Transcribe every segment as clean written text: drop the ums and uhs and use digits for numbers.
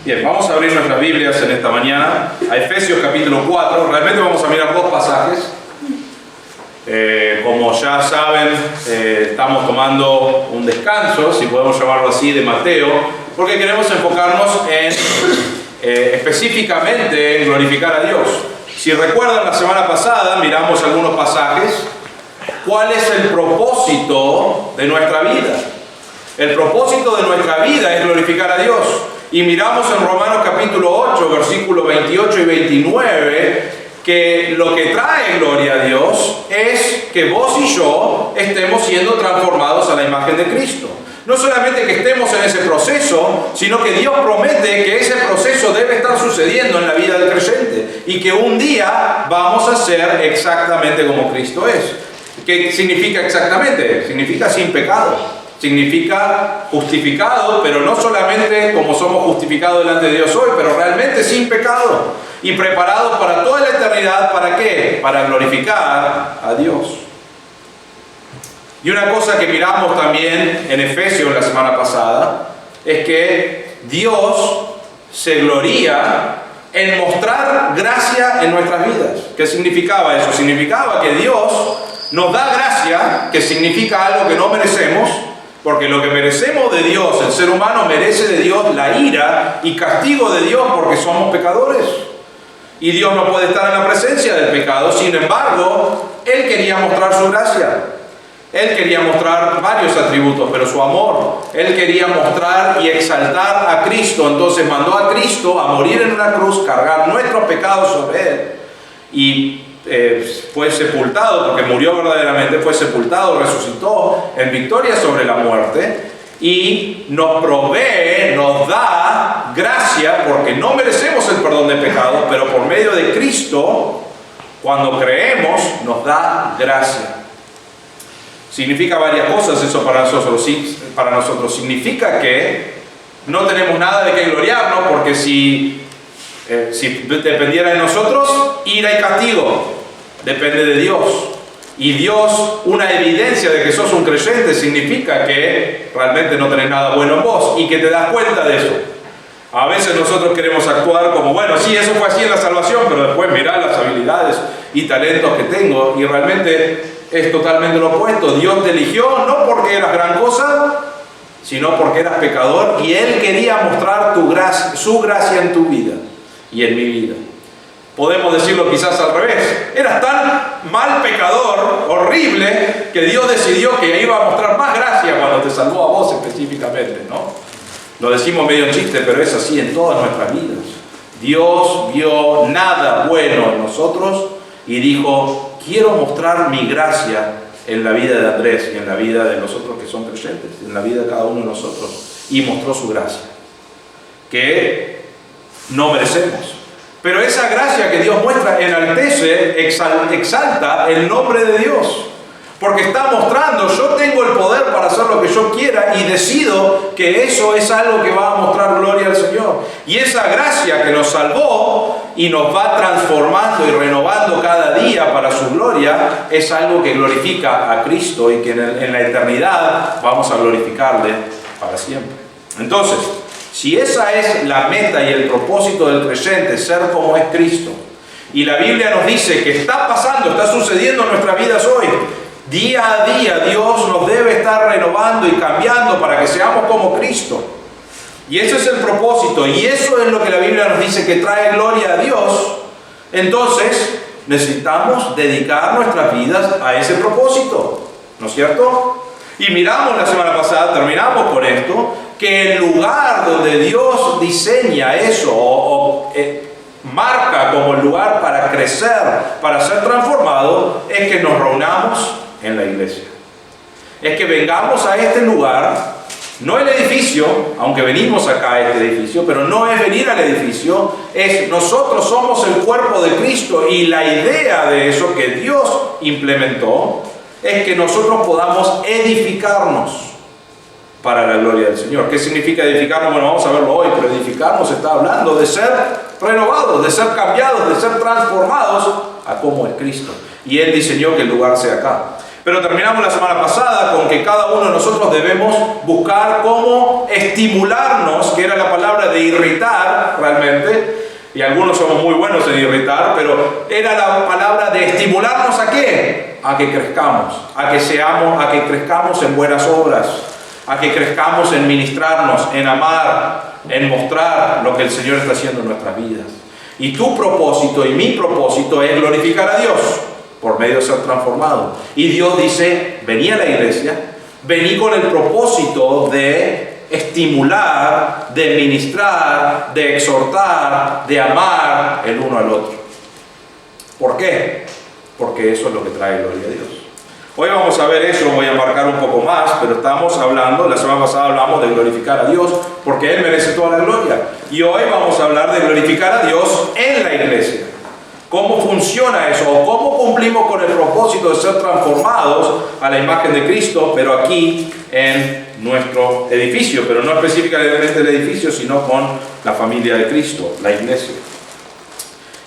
Bien, vamos a abrir nuestras Biblias en esta mañana a Efesios capítulo 4. Realmente vamos a mirar dos pasajes. Como ya saben, estamos tomando un descanso, si podemos llamarlo así, de Mateo, porque queremos enfocarnos en específicamente en glorificar a Dios. Si recuerdan, la semana pasada miramos algunos pasajes. ¿Cuál es el propósito de nuestra vida? El propósito de nuestra vida es glorificar a Dios. Y miramos en Romanos capítulo 8, versículos 28 y 29, que lo que trae gloria a Dios es que vos y yo estemos siendo transformados a la imagen de Cristo. No solamente que estemos en ese proceso, sino que Dios promete que ese proceso debe estar sucediendo en la vida del creyente y que un día vamos a ser exactamente como Cristo es. ¿Qué significa exactamente? Significa sin pecado. Significa justificado, pero no solamente como somos justificados delante de Dios hoy, pero realmente sin pecado y preparados para toda la eternidad. ¿Para qué? Para glorificar a Dios. Y una cosa que miramos también en Efesios la semana pasada es que Dios se gloría en mostrar gracia en nuestras vidas. ¿Qué significaba eso? Significaba que Dios nos da gracia, que significa algo que no merecemos, porque lo que merecemos de Dios, el ser humano merece de Dios la ira y castigo de Dios porque somos pecadores. Y Dios no puede estar en la presencia del pecado. Sin embargo, Él quería mostrar su gracia. Él quería mostrar varios atributos, pero su amor. Él quería mostrar y exaltar a Cristo. Entonces mandó a Cristo a morir en una cruz, cargar nuestros pecados sobre Él. Y fue sepultado, porque murió verdaderamente, fue sepultado, resucitó en victoria sobre la muerte y nos provee, nos da gracia, porque no merecemos el perdón de pecados, pero por medio de Cristo, cuando creemos, nos da gracia. Significa varias cosas eso para nosotros. Significa que no tenemos nada de qué gloriarnos, porque si dependiera de nosotros, ira y castigo. Depende de Dios. Y Dios, una evidencia de que sos un creyente, significa que realmente no tenés nada bueno en vos y que te das cuenta de eso. A veces nosotros queremos actuar como, bueno, sí, eso fue así en la salvación, pero después mirá las habilidades y talentos que tengo. Y realmente es totalmente lo opuesto. Dios te eligió no porque eras gran cosa, sino porque eras pecador y Él quería mostrar su gracia en tu vida y en mi vida. Podemos decirlo quizás al revés. Eras tan mal pecador, horrible, que Dios decidió que iba a mostrar más gracia cuando te salvó a vos específicamente, ¿no? Lo decimos medio en chiste, pero es así en todas nuestras vidas. Dios vio nada bueno en nosotros y dijo, quiero mostrar mi gracia en la vida de Andrés y en la vida de nosotros que son creyentes, en la vida de cada uno de nosotros. Y mostró su gracia, que no merecemos. Pero esa gracia que Dios muestra enaltece, exalta el nombre de Dios. Porque está mostrando, yo tengo el poder para hacer lo que yo quiera y decido que eso es algo que va a mostrar gloria al Señor. Y esa gracia que nos salvó y nos va transformando y renovando cada día para su gloria, es algo que glorifica a Cristo y que en la eternidad vamos a glorificarle para siempre. Entonces, si esa es la meta y el propósito del creyente, ser como es Cristo, y la Biblia nos dice que está pasando, está sucediendo en nuestras vidas hoy, día a día Dios nos debe estar renovando y cambiando para que seamos como Cristo. Y ese es el propósito, y eso es lo que la Biblia nos dice que trae gloria a Dios. Entonces, necesitamos dedicar nuestras vidas a ese propósito, ¿no es cierto? Y miramos la semana pasada, terminamos con esto, que el lugar donde Dios diseña eso marca como el lugar para crecer, para ser transformado, es que nos reunamos en la iglesia. Es que vengamos a este lugar, no el edificio, aunque venimos acá a este edificio, pero no es venir al edificio, es nosotros somos el cuerpo de Cristo y la idea de eso que Dios implementó es que nosotros podamos edificarnos para la gloria del Señor. ¿Qué significa edificarnos? Bueno, vamos a verlo hoy, pero edificarnos está hablando de ser renovados, de ser cambiados, de ser transformados a cómo es Cristo. Y Él diseñó que el lugar sea acá. Pero terminamos la semana pasada con que cada uno de nosotros debemos buscar cómo estimularnos, que era la palabra de irritar realmente, y algunos somos muy buenos en irritar, pero era la palabra de estimularnos ¿a qué? A que crezcamos, a que crezcamos en buenas obras, a que crezcamos en ministrarnos, en amar, en mostrar lo que el Señor está haciendo en nuestras vidas. Y tu propósito y mi propósito es glorificar a Dios por medio de ser transformado. Y Dios dice, vení a la iglesia, vení con el propósito de estimular, de ministrar, de exhortar, de amar el uno al otro. ¿Por qué? Porque eso es lo que trae gloria a Dios. Hoy vamos a ver eso, voy a marcar un poco más, pero estamos hablando, la semana pasada hablamos de glorificar a Dios, porque Él merece toda la gloria. Y hoy vamos a hablar de glorificar a Dios en la iglesia. ¿Cómo funciona eso? ¿O cómo cumplimos con el propósito de ser transformados a la imagen de Cristo, pero aquí en nuestro edificio, pero no específicamente el edificio, sino con la familia de Cristo, la iglesia?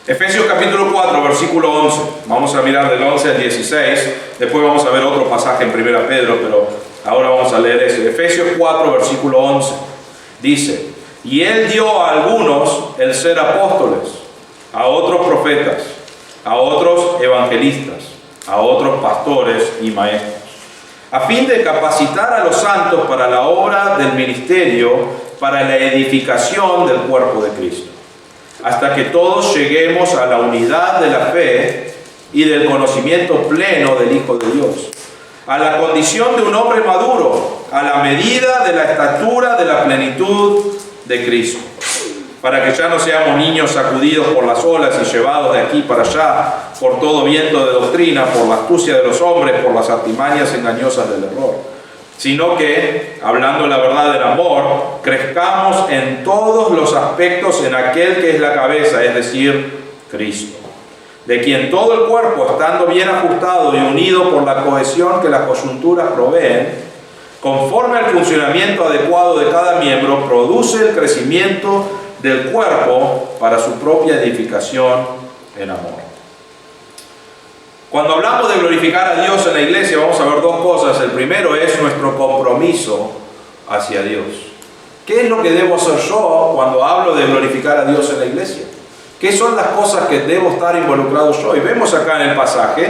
Efesios capítulo 4, versículo 11. Vamos a mirar del 11 al 16. Después vamos a ver otro pasaje en 1 Pedro, pero ahora vamos a leer eso. Efesios 4, versículo 11. Dice, y Él dio a algunos el ser apóstoles, a otros profetas, a otros evangelistas, a otros pastores y maestros, a fin de capacitar a los santos para la obra del ministerio, para la edificación del cuerpo de Cristo, hasta que todos lleguemos a la unidad de la fe y del conocimiento pleno del Hijo de Dios, a la condición de un hombre maduro, a la medida de la estatura de la plenitud de Cristo, para que ya no seamos niños sacudidos por las olas y llevados de aquí para allá por todo viento de doctrina, por la astucia de los hombres, por las artimañas engañosas del error, sino que, hablando la verdad del amor, crezcamos en todos los aspectos en aquel que es la cabeza, es decir, Cristo, de quien todo el cuerpo, estando bien ajustado y unido por la cohesión que las coyunturas proveen, conforme al funcionamiento adecuado de cada miembro, produce el crecimiento del cuerpo para su propia edificación en amor. Cuando hablamos de glorificar a Dios en la iglesia, vamos a ver dos cosas. El primero es nuestro compromiso hacia Dios. ¿Qué es lo que debo hacer yo cuando hablo de glorificar a Dios en la iglesia? ¿Qué son las cosas que debo estar involucrado yo? Y vemos acá en el pasaje,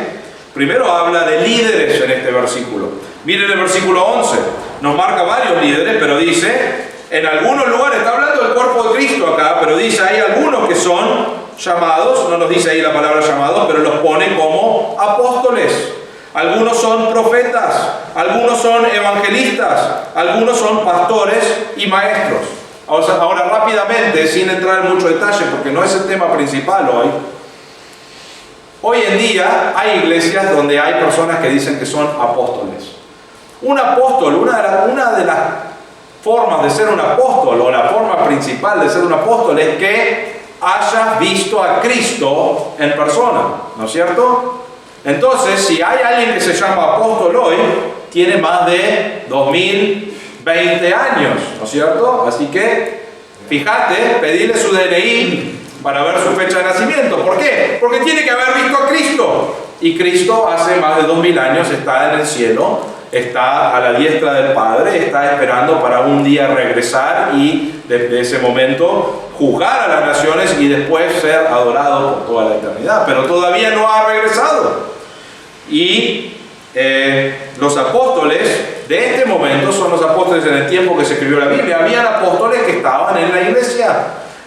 primero habla de líderes en este versículo. Miren el versículo 11, nos marca varios líderes, pero dice, en algunos lugares, está hablando del cuerpo de Cristo acá, pero dice, hay algunos que son llamados, no nos dice ahí la palabra llamados, pero los pone como apóstoles. Algunos son profetas, algunos son evangelistas, algunos son pastores y maestros. Ahora rápidamente, sin entrar en mucho detalle, porque no es el tema principal hoy en día hay iglesias donde hay personas que dicen que son apóstoles. Un apóstol, una de las formas de ser un apóstol, o la forma principal de ser un apóstol, es que hayas visto a Cristo en persona, ¿no es cierto? Entonces, si hay alguien que se llama apóstol hoy, tiene más de 2020 años, ¿no es cierto? Así que, fíjate, pedirle su DNI para ver su fecha de nacimiento. ¿Por qué? Porque tiene que haber visto a Cristo. Y Cristo hace más de 2000 años está en el cielo, está a la diestra del Padre, está esperando para un día regresar y desde ese momento juzgar a las naciones y después ser adorado por toda la eternidad. Pero todavía no ha regresado. Y los apóstoles de este momento son los apóstoles en el tiempo que se escribió la Biblia. Habían apóstoles que estaban en la iglesia,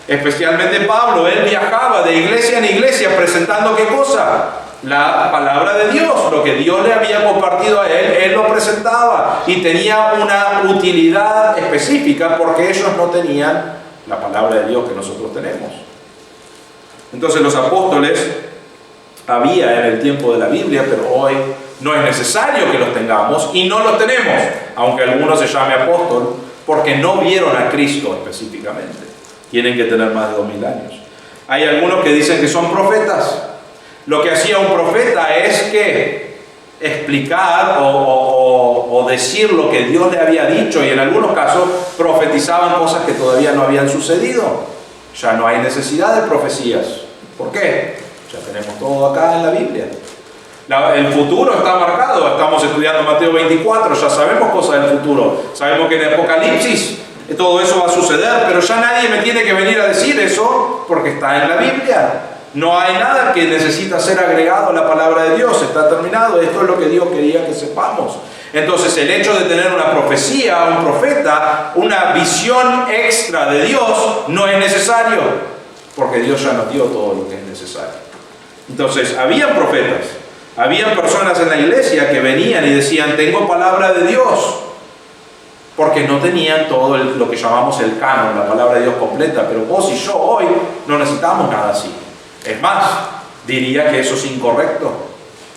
especialmente Pablo. Él viajaba de iglesia en iglesia presentando ¿qué cosa? La palabra de Dios, lo que Dios le había compartido a él lo presentaba y tenía una utilidad específica porque ellos no tenían la palabra de Dios que nosotros tenemos. Entonces los apóstoles había en el tiempo de la Biblia, pero hoy no es necesario que los tengamos y no los tenemos, aunque algunos se llame apóstol, porque no vieron a Cristo específicamente. Tienen que tener más de 2000 años. Hay algunos que dicen que son profetas. Lo que hacía un profeta es que explicar o decir lo que Dios le había dicho, y en algunos casos profetizaban cosas que todavía no habían sucedido. Ya no hay necesidad de profecías. ¿Por qué? Ya tenemos todo acá en la Biblia. El futuro está marcado. Estamos estudiando Mateo 24, ya sabemos cosas del futuro. Sabemos que en Apocalipsis todo eso va a suceder, pero ya nadie me tiene que venir a decir eso porque está en la Biblia. No hay nada que necesita ser agregado a la palabra de Dios, está terminado. Esto es lo que Dios quería que sepamos. Entonces el hecho de tener una profecía, un profeta, una visión extra de Dios no es necesario, porque Dios ya nos dio todo lo que es necesario. Entonces habían profetas, habían personas en la iglesia que venían y decían, tengo palabra de Dios, porque no tenían todo lo que llamamos el canon, la palabra de Dios completa. Pero vos y yo hoy no necesitamos nada así. Es más, diría que eso es incorrecto,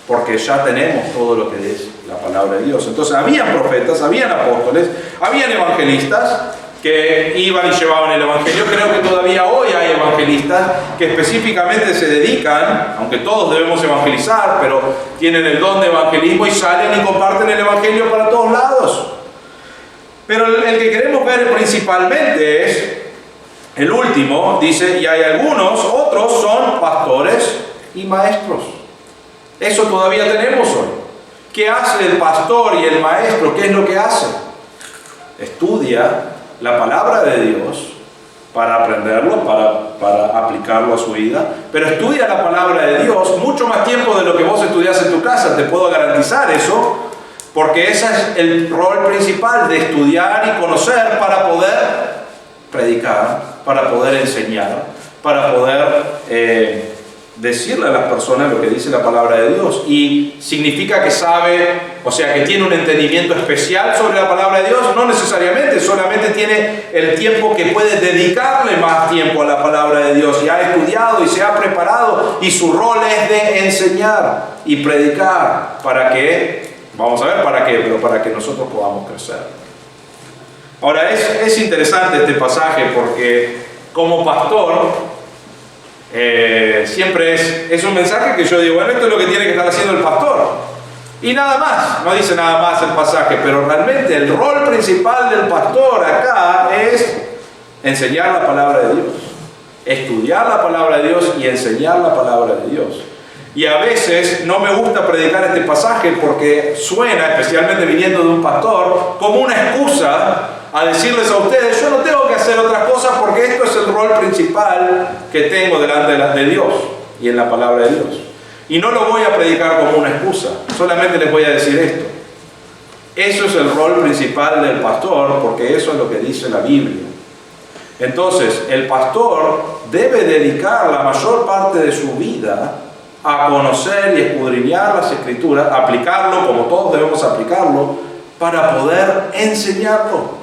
porque ya tenemos todo lo que es la palabra de Dios. Entonces habían profetas, habían apóstoles, habían evangelistas que iban y llevaban el evangelio. Creo que todavía hoy hay evangelistas que específicamente se dedican, aunque todos debemos evangelizar, pero tienen el don de evangelismo y salen y comparten el evangelio para todos lados. Pero el que queremos ver principalmente es el último. Dice, y hay algunos, otros son pastores y maestros. Eso todavía tenemos hoy. ¿Qué hace el pastor y el maestro? ¿Qué es lo que hace? Estudia la palabra de Dios para aprenderlo, para aplicarlo a su vida. Pero estudia la palabra de Dios mucho más tiempo de lo que vos estudiás en tu casa. Te puedo garantizar eso. Porque ese es el rol principal, de estudiar y conocer para poder predicar, para poder enseñar, para poder decirle a las personas lo que dice la palabra de Dios. Y significa que sabe, o sea, que tiene un entendimiento especial sobre la palabra de Dios. No necesariamente, solamente tiene el tiempo que puede dedicarle más tiempo a la palabra de Dios. Y ha estudiado y se ha preparado, y su rol es de enseñar y predicar para que... Vamos a ver para qué, pero para que nosotros podamos crecer. Ahora, es interesante este pasaje porque como pastor, siempre es un mensaje que yo digo, bueno, esto es lo que tiene que estar haciendo el pastor. Y nada más, no dice nada más el pasaje, pero realmente el rol principal del pastor acá es enseñar la palabra de Dios, estudiar la palabra de Dios y enseñar la palabra de Dios. Y a veces no me gusta predicar este pasaje porque suena, especialmente viniendo de un pastor, como una excusa a decirles a ustedes, yo no tengo que hacer otras cosas porque esto es el rol principal que tengo delante de Dios y en la palabra de Dios. Y no lo voy a predicar como una excusa, solamente les voy a decir esto. Eso es el rol principal del pastor, porque eso es lo que dice la Biblia. Entonces, el pastor debe dedicar la mayor parte de su vida a conocer y escudriñar las Escrituras, aplicarlo como todos debemos aplicarlo, para poder enseñarlo.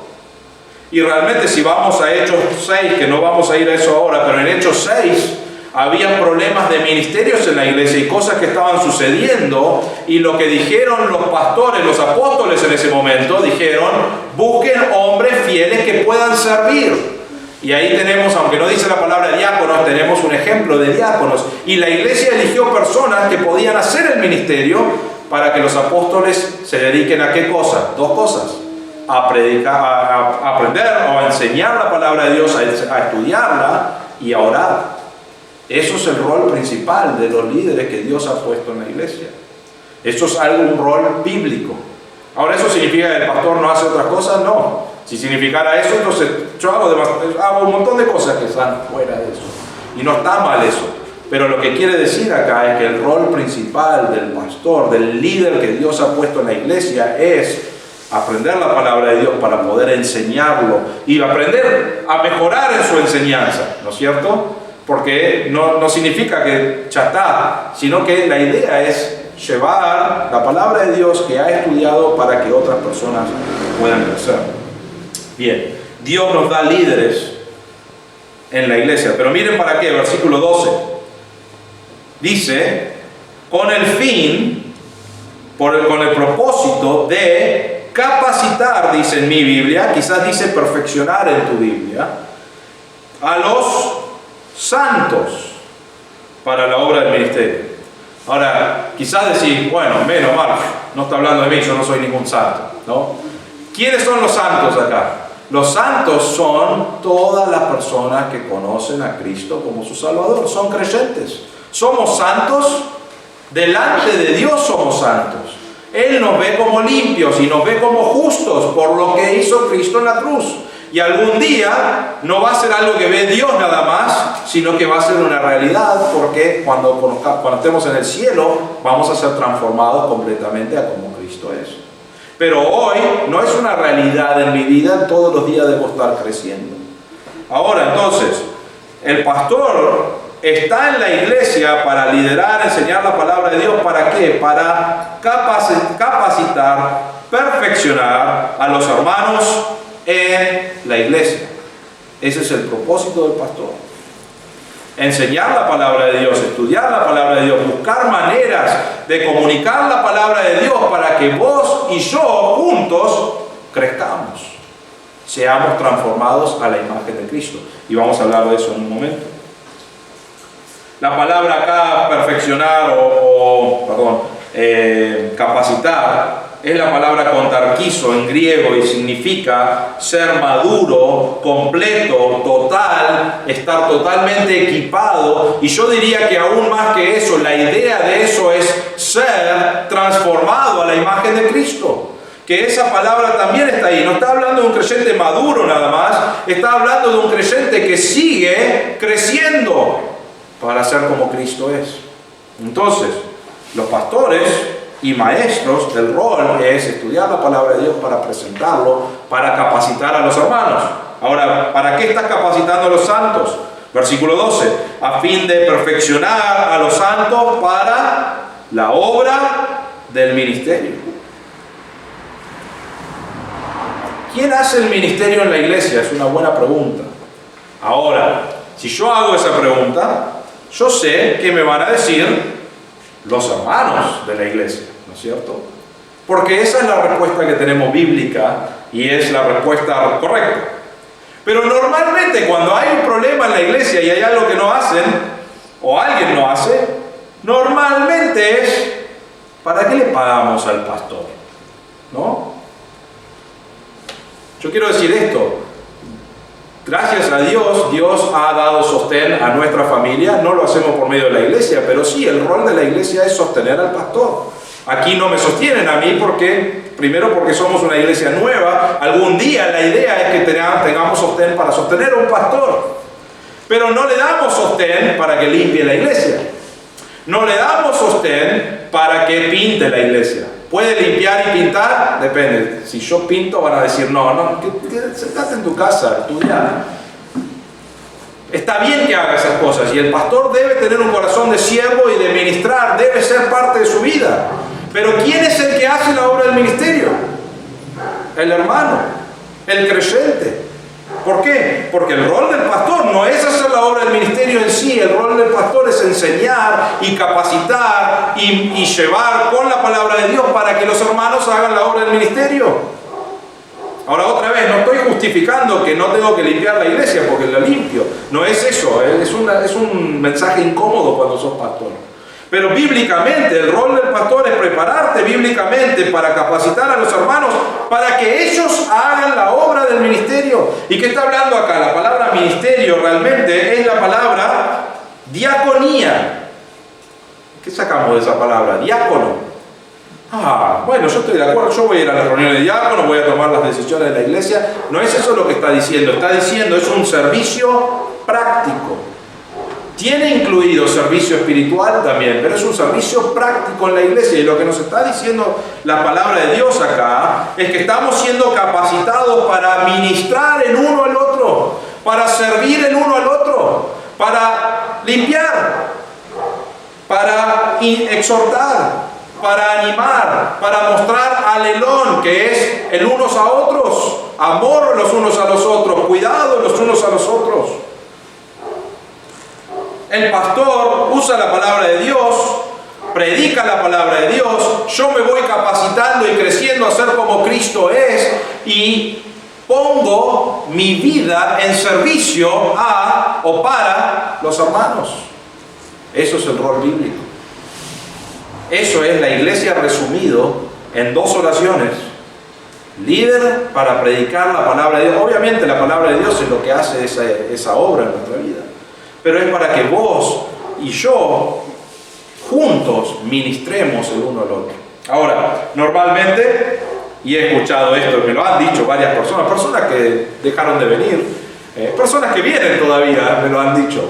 Y realmente si vamos a Hechos 6, que no vamos a ir a eso ahora, pero en Hechos 6 había problemas de ministerios en la iglesia y cosas que estaban sucediendo, y lo que dijeron los pastores, los apóstoles en ese momento, dijeron, busquen hombres fieles que puedan servir. Y ahí tenemos, aunque no dice la palabra diáconos, tenemos un ejemplo de diáconos. Y la iglesia eligió personas que podían hacer el ministerio para que los apóstoles se dediquen a ¿qué cosa? Dos cosas. A predicar, a aprender o a enseñar la palabra de Dios, a estudiarla y a orar. Eso es el rol principal de los líderes que Dios ha puesto en la iglesia. Eso es un rol bíblico. Ahora, ¿eso significa que el pastor no hace otras cosas? No. Si significara eso, entonces yo hago un montón de cosas que están fuera de eso. Y no está mal eso. Pero lo que quiere decir acá es que el rol principal del pastor, del líder que Dios ha puesto en la iglesia, es aprender la palabra de Dios para poder enseñarlo y aprender a mejorar en su enseñanza, ¿no es cierto? Porque no significa que ya está, sino que la idea es llevar la palabra de Dios que ha estudiado para que otras personas puedan crecer. Bien, Dios nos da líderes en la iglesia, pero miren para qué, versículo 12. Dice, con el fin, con el propósito de capacitar, dice en mi Biblia, quizás dice perfeccionar en tu Biblia, a los santos para la obra del ministerio. Ahora, quizás decís, bueno, menos mal, no está hablando de mí, yo no soy ningún santo, ¿no? ¿Quiénes son los santos acá? Los santos son todas las personas que conocen a Cristo como su Salvador, son creyentes. Somos santos, delante de Dios somos santos. Él nos ve como limpios y nos ve como justos por lo que hizo Cristo en la cruz. Y algún día no va a ser algo que ve Dios nada más, sino que va a ser una realidad, porque cuando estemos en el cielo vamos a ser transformados completamente a como Cristo es. Pero hoy no es una realidad en mi vida, todos los días debo estar creciendo. Ahora, entonces, el pastor está en la iglesia para liderar, enseñar la palabra de Dios. ¿Para qué? Para capacitar, perfeccionar a los hermanos en la iglesia. Ese es el propósito del pastor. Enseñar la palabra de Dios, estudiar la palabra de Dios, buscar maneras de comunicar la palabra de Dios para que vos y yo juntos crezcamos, seamos transformados a la imagen de Cristo. Y vamos a hablar de eso en un momento. La palabra acá, perfeccionar capacitar, es la palabra kontarkizo en griego y significa ser maduro, completo, total, estar totalmente equipado. Y yo diría que aún más que eso, la idea de eso es ser transformado a la imagen de Cristo. Que esa palabra también está ahí. No está hablando de un creyente maduro nada más, está hablando de un creyente que sigue creciendo para ser como Cristo es. Entonces, los pastores y maestros, el rol es estudiar la palabra de Dios para presentarlo, para capacitar a los hermanos. Ahora, ¿para qué estás capacitando a los santos? Versículo 12, a fin de perfeccionar a los santos para la obra del ministerio. ¿Quién hace el ministerio en la iglesia? Es una buena pregunta. Ahora, si yo hago esa pregunta, yo sé que me van a decir los hermanos de la iglesia, ¿no es cierto? Porque esa es la respuesta que tenemos bíblica y es la respuesta correcta. Pero normalmente cuando hay un problema en la iglesia y hay algo que no hacen, o alguien no hace, normalmente es, ¿para qué le pagamos al pastor? ¿No? Yo quiero decir esto. Gracias a Dios, Dios ha dado sostén a nuestra familia. No lo hacemos por medio de la iglesia, pero sí, el rol de la iglesia es sostener al pastor. Aquí no me sostienen a mí primero porque somos una iglesia nueva. Algún día la idea es que tengamos sostén para sostener a un pastor. Pero no le damos sostén para que limpie la iglesia. No le damos sostén para que pinte la iglesia. ¿Puede limpiar y pintar? Depende. Si yo pinto van a decir, no, sentate en tu casa, estudia. Está bien que haga esas cosas y el pastor debe tener un corazón de siervo y de ministrar, debe ser parte de su vida. Pero ¿quién es el que hace la obra del ministerio? El hermano, el creyente. ¿Por qué? Porque el rol del pastor no es hacer la obra del ministerio en sí. El rol del pastor es enseñar y capacitar y llevar con la palabra de Dios para que los hermanos hagan la obra del ministerio. Ahora otra vez, no estoy justificando que no tengo que limpiar la iglesia porque la limpio. No es eso, es un mensaje incómodo cuando sos pastor. Pero bíblicamente el rol del pastor es prepararte bíblicamente para capacitar a los hermanos para que ellos hagan la obra del ministerio. ¿Y qué está hablando acá? La palabra ministerio realmente es la palabra diaconía. ¿Qué sacamos de esa palabra? Diácono. Bueno, yo estoy de acuerdo, yo voy a ir a la reunión de diácono, voy a tomar las decisiones de la iglesia. No es eso lo que está diciendo es un servicio práctico. Tiene incluido servicio espiritual también, pero es un servicio práctico en la iglesia. Y lo que nos está diciendo la palabra de Dios acá es que estamos siendo capacitados para ministrar el uno al otro, para servir el uno al otro, para limpiar, para exhortar, para animar, para mostrar alelón, que es el unos a otros, amor los unos a los otros, cuidado los unos a los otros. El pastor usa la palabra de Dios, predica la palabra de Dios, yo me voy capacitando y creciendo a ser como Cristo es y pongo mi vida en servicio a o para los hermanos. Eso es el rol bíblico. Eso es la iglesia resumido en 2 oraciones. Líder para predicar la palabra de Dios. Obviamente la palabra de Dios es lo que hace esa obra en nuestra vida. Pero es para que vos y yo juntos ministremos el uno al otro. Ahora, normalmente y he escuchado esto, me lo han dicho varias personas que dejaron de venir, personas que vienen todavía, me lo han dicho.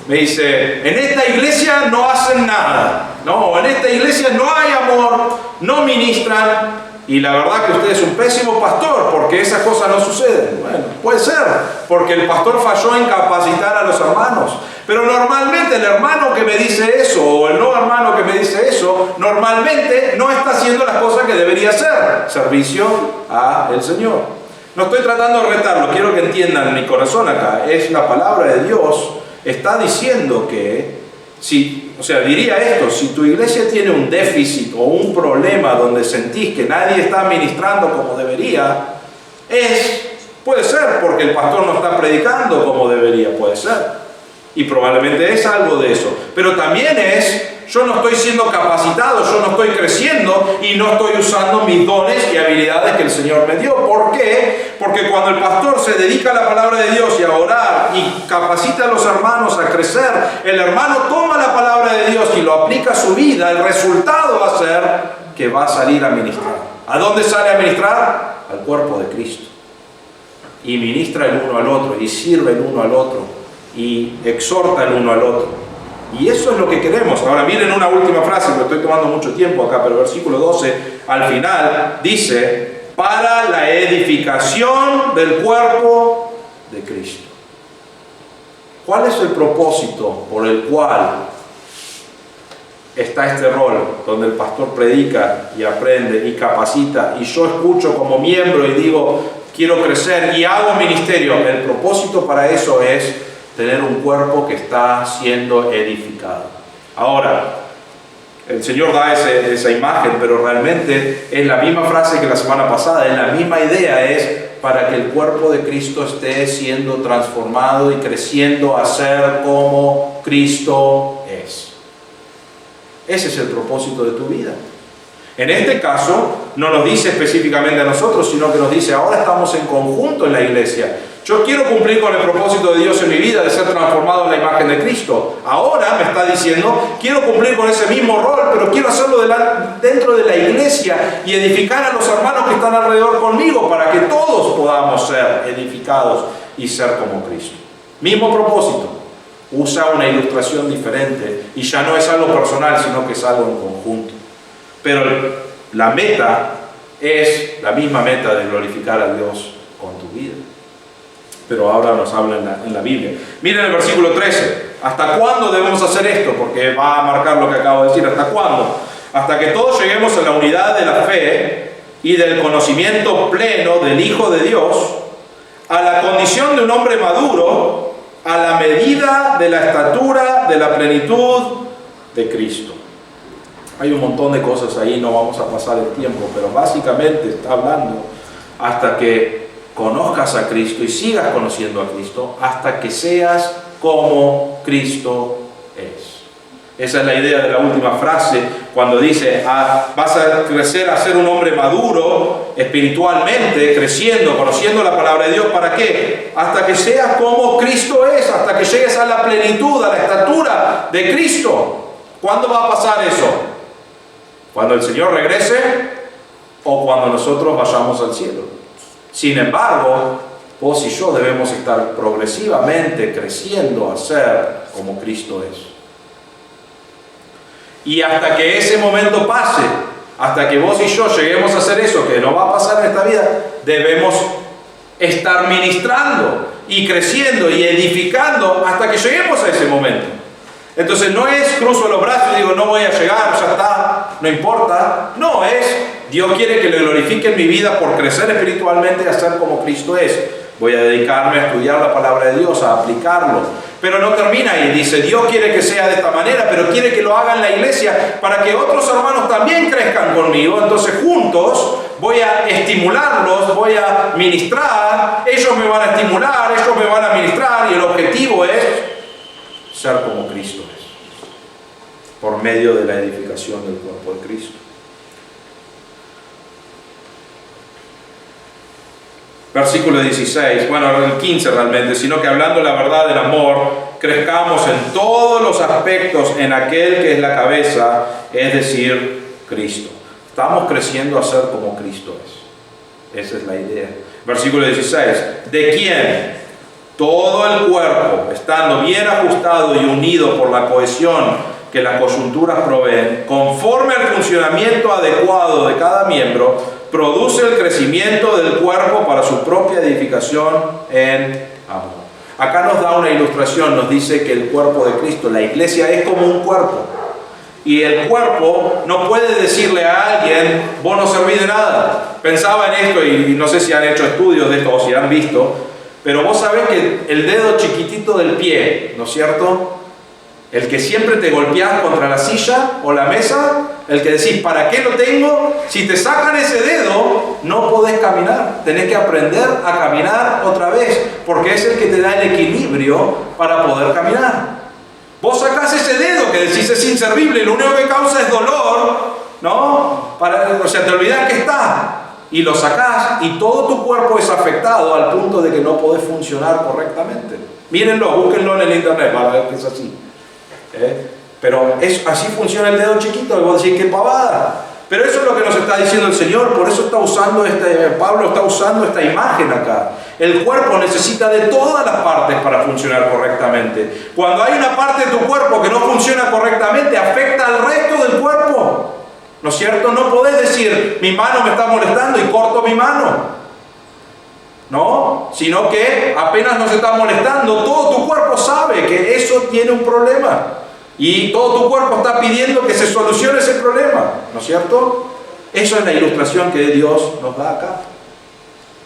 Me dice, en esta iglesia no hacen nada, no, en esta iglesia no hay amor, no ministran, y la verdad que usted es un pésimo pastor porque esas cosas no suceden. Bueno, puede ser, porque el pastor falló en capacitar a los hermanos. Pero normalmente el hermano que me dice eso, o el no hermano que me dice eso, normalmente no está haciendo las cosas que debería hacer. Servicio al Señor. No estoy tratando de retarlo, quiero que entiendan mi corazón acá. Es la palabra de Dios, está diciendo que, diría esto, si tu iglesia tiene un déficit o un problema donde sentís que nadie está ministrando como debería, puede ser porque el pastor no está predicando como debería, puede ser. Y probablemente es algo de eso. Pero también yo no estoy siendo capacitado, yo no estoy creciendo y no estoy usando mis dones y habilidades que el Señor me dio. ¿Por qué? Porque cuando el pastor se dedica a la palabra de Dios y a orar y capacita a los hermanos a crecer, el hermano toma la palabra de Dios y lo aplica a su vida, el resultado va a ser que va a salir a ministrar. ¿A dónde sale a ministrar? Al cuerpo de Cristo. Y ministra el uno al otro, y sirve el uno al otro, y exhorta el uno al otro. Y eso es lo que queremos. Ahora miren una última frase, porque estoy tomando mucho tiempo acá, pero el versículo 12 al final dice, para la edificación del cuerpo de Cristo. ¿Cuál es el propósito por el cual está este rol donde el pastor predica y aprende y capacita y yo escucho como miembro y digo quiero crecer y hago ministerio? El propósito para eso es tener un cuerpo que está siendo edificado. Ahora, el Señor da esa imagen, pero realmente es la misma frase que la semana pasada, es la misma idea, es para que el cuerpo de Cristo esté siendo transformado y creciendo a ser como Cristo es. Ese es el propósito de tu vida. En este caso, no nos dice específicamente a nosotros, sino que nos dice, ahora estamos en conjunto en la iglesia. Yo quiero cumplir con el propósito de Dios en mi vida, de ser transformado en la imagen de Cristo. Ahora me está diciendo, quiero cumplir con ese mismo rol, pero quiero hacerlo dentro de la iglesia y edificar a los hermanos que están alrededor conmigo para que todos podamos ser edificados y ser como Cristo. Mismo propósito. Usa una ilustración diferente y ya no es algo personal, sino que es algo en conjunto. Pero la meta es la misma meta de glorificar a Dios con tu vida. Pero ahora nos habla en la Biblia. Miren el versículo 13. ¿Hasta cuándo debemos hacer esto? Porque va a marcar lo que acabo de decir. ¿Hasta cuándo? Hasta que todos lleguemos a la unidad de la fe y del conocimiento pleno del Hijo de Dios, a la condición de un hombre maduro, a la medida de la estatura de la plenitud de Cristo. Hay un montón de cosas ahí, no vamos a pasar el tiempo, pero básicamente está hablando hasta que conozcas a Cristo y sigas conociendo a Cristo, hasta que seas como Cristo es. Esa es la idea de la última frase, cuando dice, vas a crecer a ser un hombre maduro espiritualmente, creciendo, conociendo la palabra de Dios. ¿Para qué? Hasta que seas como Cristo es, hasta que llegues a la plenitud, a la estatura de Cristo. ¿Cuándo va a pasar eso? ¿Cuando el Señor regrese o cuando nosotros vayamos al cielo? Sin embargo, vos y yo debemos estar progresivamente creciendo a ser como Cristo es. Y hasta que ese momento pase, hasta que vos y yo lleguemos a hacer eso, que no va a pasar en esta vida, debemos estar ministrando y creciendo y edificando hasta que lleguemos a ese momento. Entonces no es cruzo los brazos y digo no voy a llegar, ya está, no importa. No, Dios quiere que le glorifique en mi vida por crecer espiritualmente y a ser como Cristo es. Voy a dedicarme a estudiar la palabra de Dios, a aplicarlo. Pero no termina ahí, dice, Dios quiere que sea de esta manera, pero quiere que lo haga en la iglesia para que otros hermanos también crezcan conmigo. Entonces juntos voy a estimularlos, voy a ministrar, ellos me van a estimular, ellos me van a ministrar y el objetivo es ser como Cristo es, por medio de la edificación del cuerpo de Cristo. Versículo 16, bueno, el 15 realmente, sino que hablando la verdad del amor, crezcamos en todos los aspectos en aquel que es la cabeza, es decir, Cristo. Estamos creciendo a ser como Cristo es. Esa es la idea. Versículo 16. De quien todo el cuerpo, estando bien ajustado y unido por la cohesión que las coyunturas proveen, conforme al funcionamiento adecuado de cada miembro, produce el crecimiento del cuerpo para su propia edificación en amor. Acá nos da una ilustración, nos dice que el cuerpo de Cristo, la iglesia, es como un cuerpo. Y el cuerpo no puede decirle a alguien, vos no servís de nada. Pensaba en esto y no sé si han hecho estudios de esto o si han visto, pero vos sabés que el dedo chiquitito del pie, ¿no es cierto? El que siempre te golpeás contra la silla o la mesa, el que decís, ¿para qué lo tengo? Si te sacan ese dedo, no podés caminar. Tenés que aprender a caminar otra vez, porque es el que te da el equilibrio para poder caminar. Vos sacás ese dedo que decís es inservible y lo único que causa es dolor, ¿no? O sea, te olvidás que está. Y lo sacás y todo tu cuerpo es afectado al punto de que no podés funcionar correctamente. Mírenlo, búsquenlo en el internet para ver que es así. Pero así funciona el dedo chiquito, y vos decís, qué pavada. Pero eso es lo que nos está diciendo el Señor, por eso está usando Pablo está usando esta imagen acá. El cuerpo necesita de todas las partes para funcionar correctamente. Cuando hay una parte de tu cuerpo que no funciona correctamente, afecta al resto del cuerpo. ¿No es cierto? No podés decir, mi mano me está molestando y corto mi mano. ¿No? Sino que apenas nos está molestando, todo tu cuerpo sabe que eso tiene un problema. Y todo tu cuerpo está pidiendo que se solucione ese problema. ¿No es cierto? Eso es la ilustración que Dios nos da acá.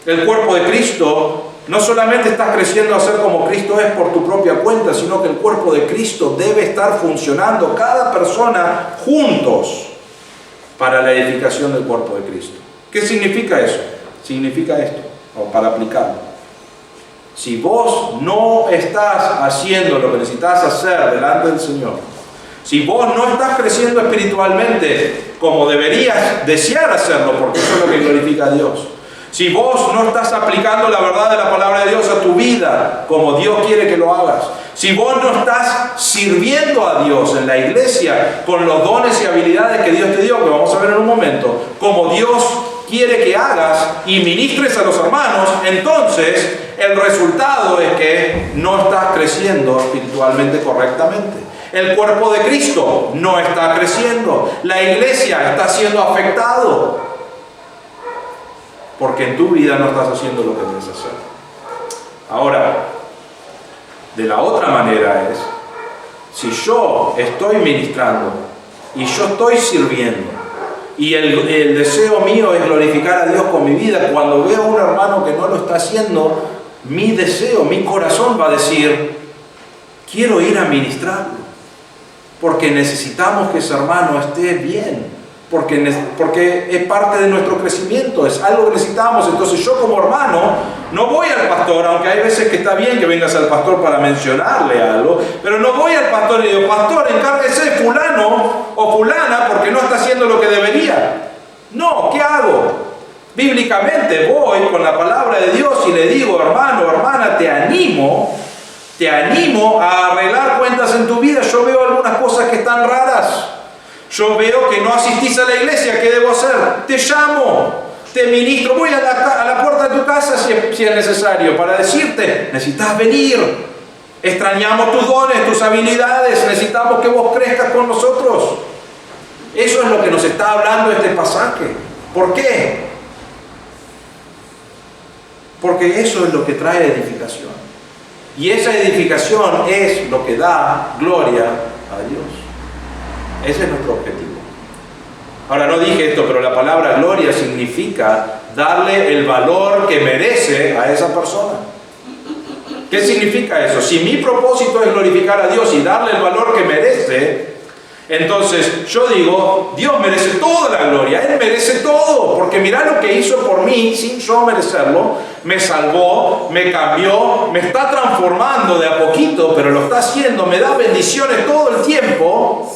El cuerpo de Cristo no solamente estás creciendo a ser como Cristo es por tu propia cuenta, sino que el cuerpo de Cristo debe estar funcionando cada persona juntos para la edificación del cuerpo de Cristo. ¿Qué significa eso? Significa esto, o para aplicarlo. Si vos no estás haciendo lo que necesitas hacer delante del Señor, si vos no estás creciendo espiritualmente como deberías desear hacerlo, porque eso es lo que glorifica a Dios, si vos no estás aplicando la verdad de la palabra de Dios a tu vida como Dios quiere que lo hagas, si vos no estás sirviendo a Dios en la iglesia con los dones y habilidades que Dios te dio, que vamos a ver en un momento, como Dios quiere que hagas y ministres a los hermanos, entonces el resultado es que no estás creciendo espiritualmente correctamente. El cuerpo de Cristo no está creciendo. La iglesia está siendo afectado porque en tu vida no estás haciendo lo que debes hacer. Ahora, de la otra manera es, si yo estoy ministrando y yo estoy sirviendo y el deseo mío es glorificar a Dios con mi vida, cuando veo a un hermano que no lo está haciendo, mi deseo, mi corazón va a decir, quiero ir a ministrarlo, porque necesitamos que ese hermano esté bien, porque es parte de nuestro crecimiento, es algo que necesitamos. Entonces yo como hermano no voy al pastor, aunque hay veces que está bien que vengas al pastor para mencionarle algo, pero no voy al pastor y digo, pastor, encárguese de fulano o fulana porque no está haciendo lo que debería. No, ¿qué hago? Bíblicamente voy con la palabra de Dios y le digo, hermano, hermana, te animo a arreglar cuentas en tu vida. Yo veo algunas cosas que están raras. Yo veo que no asistís a la iglesia. ¿Qué debo hacer? Te llamo, te ministro, voy a la puerta de tu casa si es necesario para decirte, necesitas venir. Extrañamos tus dones, tus habilidades, necesitamos que vos crezcas con nosotros. Eso es lo que nos está hablando este pasaje. ¿Por qué? Porque eso es lo que trae edificación. Y esa edificación es lo que da gloria a Dios. Ese es nuestro objetivo. Ahora, no dije esto, pero la palabra gloria significa darle el valor que merece a esa persona. ¿Qué significa eso? Si mi propósito es glorificar a Dios y darle el valor que merece, entonces yo digo, Dios merece toda la gloria, Él merece todo, porque mirá lo que hizo por mí sin yo merecerlo, me salvó, me cambió, me está transformando de a poquito, pero lo está haciendo, me da bendiciones todo el tiempo.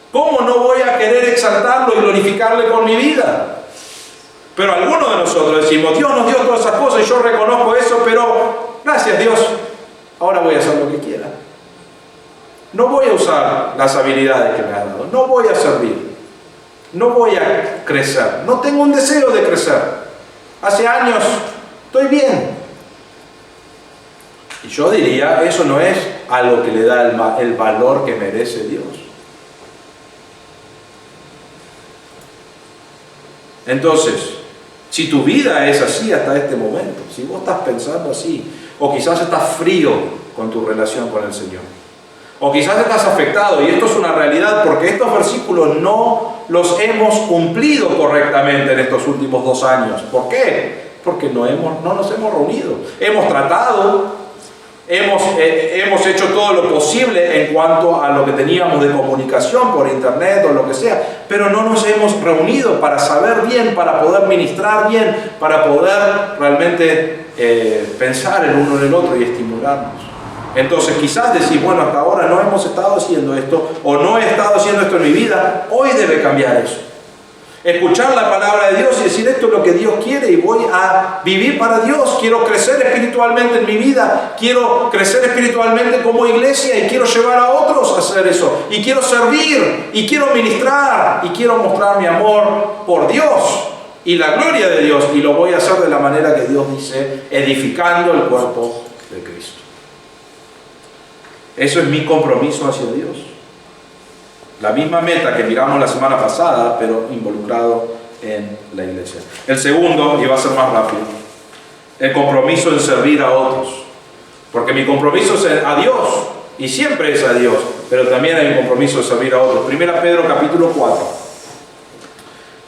¿Cómo no voy a querer exaltarlo y glorificarle con mi vida? Pero algunos de nosotros decimos, Dios nos dio todas esas cosas y yo reconozco eso, pero gracias Dios, ahora voy a hacer lo que quiera. No voy a usar las habilidades que me has dado, no voy a servir, no voy a crecer, no tengo un deseo de crecer. Hace años estoy bien. Y yo diría, eso no es algo que le da el valor que merece Dios. Entonces, si tu vida es así hasta este momento, si vos estás pensando así, o quizás estás frío con tu relación con el Señor, o quizás estás afectado, y esto es una realidad porque estos versículos no los hemos cumplido correctamente en estos últimos 2 años. ¿Por qué? Porque no nos hemos reunido. Hemos tratado, hemos hecho todo lo posible en cuanto a lo que teníamos de comunicación por internet o lo que sea, pero no nos hemos reunido para saber bien, para poder ministrar bien, para poder realmente pensar el uno en el otro y estimularnos. Entonces quizás decís, bueno, hasta ahora no hemos estado haciendo esto, o no he estado haciendo esto en mi vida. Hoy debe cambiar eso. Escuchar la palabra de Dios y decir, esto es lo que Dios quiere y voy a vivir para Dios. Quiero crecer espiritualmente en mi vida, quiero crecer espiritualmente como iglesia y quiero llevar a otros a hacer eso. Y quiero servir, y quiero ministrar, y quiero mostrar mi amor por Dios y la gloria de Dios. Y lo voy a hacer de la manera que Dios dice, edificando el cuerpo de Cristo. Eso es mi compromiso hacia Dios. La misma meta que miramos la semana pasada, pero involucrado en la iglesia. El segundo, y va a ser más rápido, el compromiso en servir a otros. Porque mi compromiso es a Dios, y siempre es a Dios, pero también hay un compromiso de servir a otros. 1 Pedro capítulo 4.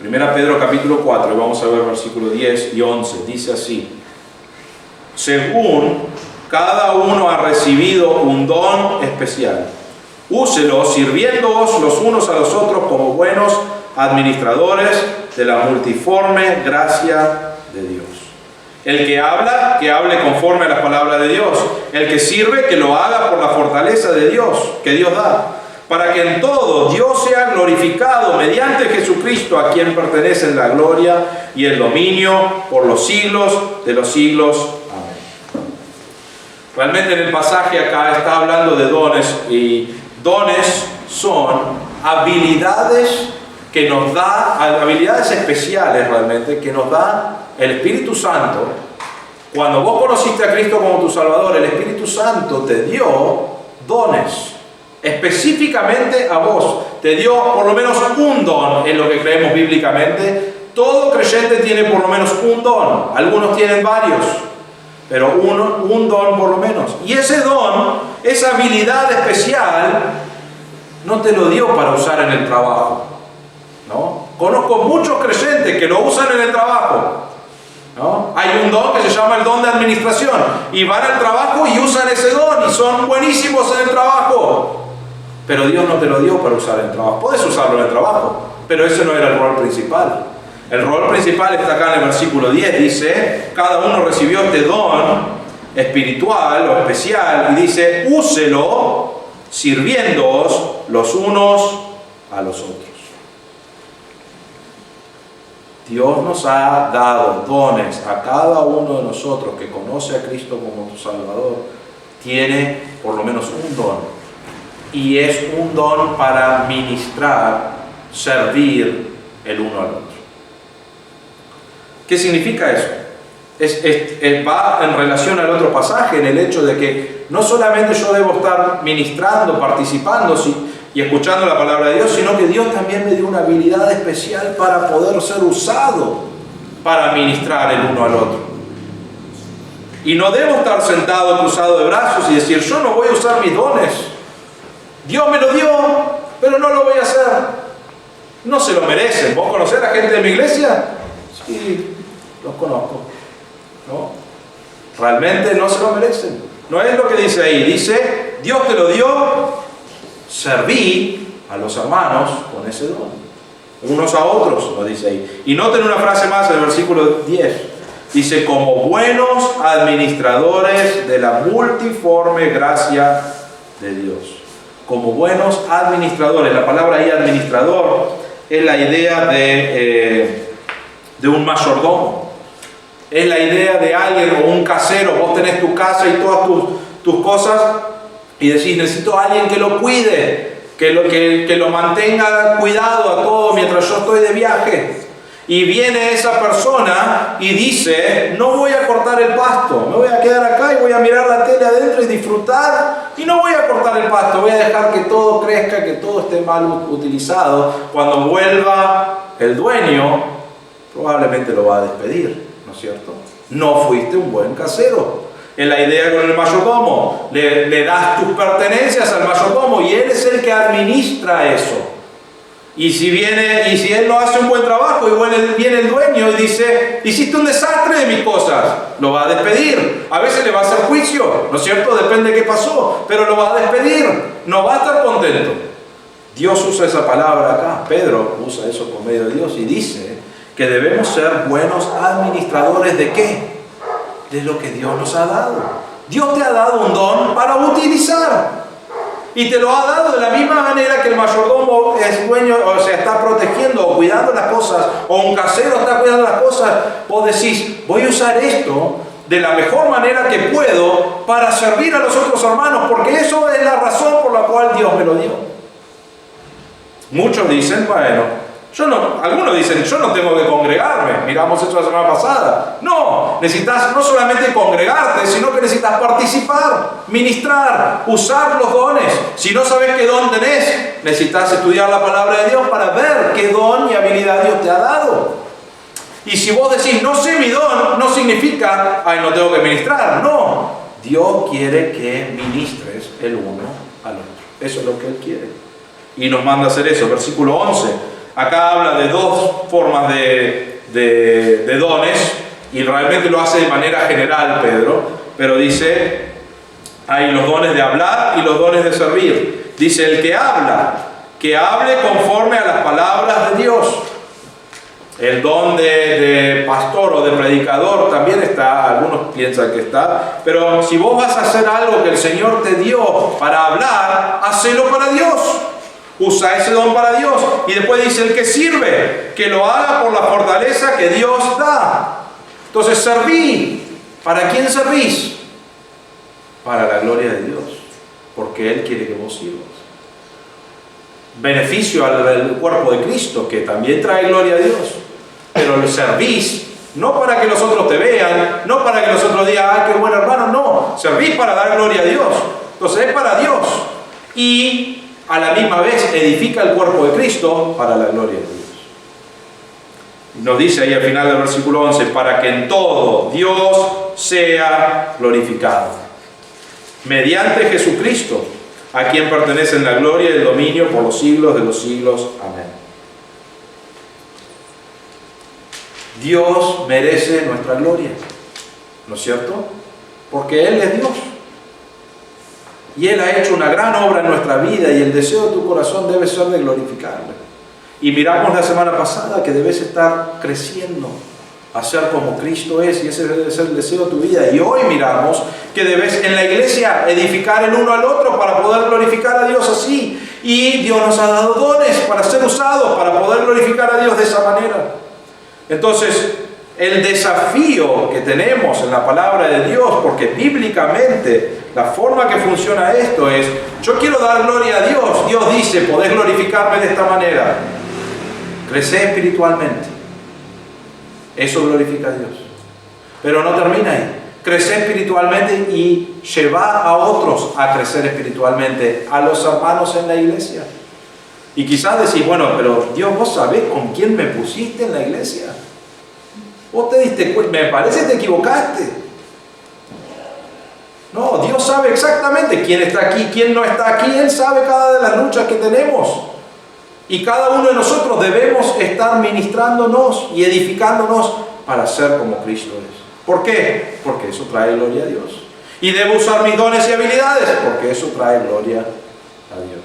1 Pedro capítulo 4, y vamos a ver versículos 10 y 11. Dice así: según cada uno ha recibido un don especial, úselo sirviéndoos los unos a los otros como buenos administradores de la multiforme gracia de Dios. El que habla, que hable conforme a las palabras de Dios. El que sirve, que lo haga por la fortaleza de Dios, que Dios da, para que en todo Dios sea glorificado mediante Jesucristo, a quien pertenecen la gloria y el dominio por los siglos de los siglos. Realmente en el pasaje acá está hablando de dones, y dones son habilidades que nos da, habilidades especiales realmente, que nos da el Espíritu Santo. Cuando vos conociste a Cristo como tu Salvador, el Espíritu Santo te dio dones, específicamente a vos. Te dio por lo menos un don, en lo que creemos bíblicamente. Todo creyente tiene por lo menos un don, algunos tienen varios, pero un don por lo menos. Y ese don, esa habilidad especial, no te lo dio para usar en el trabajo, ¿no? Conozco muchos creyentes que lo usan en el trabajo, ¿no? Hay un don que se llama el don de administración, y van al trabajo y usan ese don y son buenísimos en el trabajo. Pero Dios no te lo dio para usar en el trabajo. Puedes usarlo en el trabajo, pero ese no era el rol principal. El rol principal está acá en el versículo 10, dice, cada uno recibió este don espiritual o especial, y dice, úselo sirviéndoos los unos a los otros. Dios nos ha dado dones a cada uno de nosotros que conoce a Cristo como tu Salvador. Tiene por lo menos un don, y es un don para ministrar, servir el uno al otro. ¿Qué significa eso? Va en relación al otro pasaje, en el hecho de que no solamente yo debo estar ministrando, participando y escuchando la palabra de Dios, sino que Dios también me dio una habilidad especial para poder ser usado para ministrar el uno al otro. Y no debo estar sentado cruzado de brazos y decir, yo no voy a usar mis dones. Dios me lo dio, pero no lo voy a hacer. No se lo merecen. ¿Vos conocés a la gente de mi iglesia? Sí, los conozco, ¿no? Realmente no se lo merecen. No es lo que dice ahí. Dice, Dios te lo dio, serví a los hermanos con ese don. Unos a otros, lo dice ahí. Y noten una frase más en el versículo 10. Dice, como buenos administradores de la multiforme gracia de Dios. Como buenos administradores. La palabra ahí, administrador, es la idea de un mayordomo. Es la idea de alguien, o un casero. Vos tenés tu casa y todas tus cosas, y decís, necesito a alguien que lo cuide, que lo mantenga cuidado a todo mientras yo estoy de viaje. Y viene esa persona y dice, no voy a cortar el pasto, me voy a quedar acá y voy a mirar la tele adentro y disfrutar, y no voy a cortar el pasto, voy a dejar que todo crezca, que todo esté mal utilizado. Cuando vuelva el dueño, probablemente lo va a despedir, ¿no es cierto? No fuiste un buen casero. Es la idea con el mayordomo, le das tus pertenencias al mayordomo y él es el que administra eso. Y si él no hace un buen trabajo, igual viene el dueño y dice, hiciste un desastre de mis cosas, lo va a despedir. A veces le va a hacer juicio, ¿no es cierto? Depende de qué pasó, pero lo va a despedir, no va a estar contento. Dios usa esa palabra acá, Pedro usa eso por medio de Dios y dice que debemos ser buenos administradores ¿de qué? De lo que Dios nos ha dado. Dios te ha dado un don para utilizar. Y te lo ha dado de la misma manera que el mayordomo es dueño, o sea, está protegiendo o cuidando las cosas, o un casero está cuidando las cosas. Vos decís, voy a usar esto de la mejor manera que puedo para servir a los otros hermanos, porque eso es la razón por la cual Dios me lo dio. Muchos dicen, bueno, algunos dicen, yo no tengo que congregarme. Miramos eso la semana pasada. No, necesitas no solamente congregarte, sino que necesitas participar, ministrar, usar los dones. Si no sabes qué don tenés, necesitas estudiar la palabra de Dios para ver qué don y habilidad Dios te ha dado. Y si vos decís, no sé mi don, no significa, ay, no tengo que ministrar. No, Dios quiere que ministres el uno al otro. Eso es lo que Él quiere. Y nos manda a hacer eso. Versículo 11. Acá habla de dos formas de dones, y realmente lo hace de manera general Pedro, pero dice, hay los dones de hablar y los dones de servir. Dice, el que habla, que hable conforme a las palabras de Dios. El don de pastor o de predicador también está, algunos piensan que está, pero si vos vas a hacer algo que el Señor te dio para hablar, hacelo para Dios. Usa ese don para Dios. Y después dice, el que sirve, que lo haga por la fortaleza que Dios da. Entonces, serví. ¿Para quién servís? Para la gloria de Dios, porque Él quiere que vos sirvas. Beneficio al cuerpo de Cristo, que también trae gloria a Dios. Pero lo servís, no para que los otros te vean, no para que los otros digan, ¡ay, qué buen hermano! No, servís para dar gloria a Dios. Entonces es para Dios. Y a la misma vez edifica el cuerpo de Cristo para la gloria de Dios. Nos dice ahí al final del versículo 11, para que en todo Dios sea glorificado, mediante Jesucristo, a quien pertenecen la gloria y el dominio por los siglos de los siglos. Amén. Dios merece nuestra gloria, ¿no es cierto? Porque Él es Dios. Y Él ha hecho una gran obra en nuestra vida y el deseo de tu corazón debe ser de glorificarle. Y miramos la semana pasada que debes estar creciendo a ser como Cristo es, y ese debe ser el deseo de tu vida. Y hoy miramos que debes en la iglesia edificar el uno al otro para poder glorificar a Dios así. Y Dios nos ha dado dones para ser usados, para poder glorificar a Dios de esa manera. Entonces, el desafío que tenemos en la palabra de Dios, porque bíblicamente la forma que funciona esto es, yo quiero dar gloria a Dios. Dios dice, podés glorificarme de esta manera. Crecer espiritualmente. Eso glorifica a Dios. Pero no termina ahí. Crecer espiritualmente y llevar a otros a crecer espiritualmente, a los hermanos en la iglesia. Y quizás decís, bueno, pero Dios, vos sabés con quién me pusiste en la iglesia. Vos te diste cuenta, me parece que te equivocaste. No, Dios sabe exactamente quién está aquí, quién no está aquí. Él sabe cada de las luchas que tenemos. Y cada uno de nosotros debemos estar ministrándonos y edificándonos para ser como Cristo es. ¿Por qué? Porque eso trae gloria a Dios. Y debo usar mis dones y habilidades porque eso trae gloria a Dios.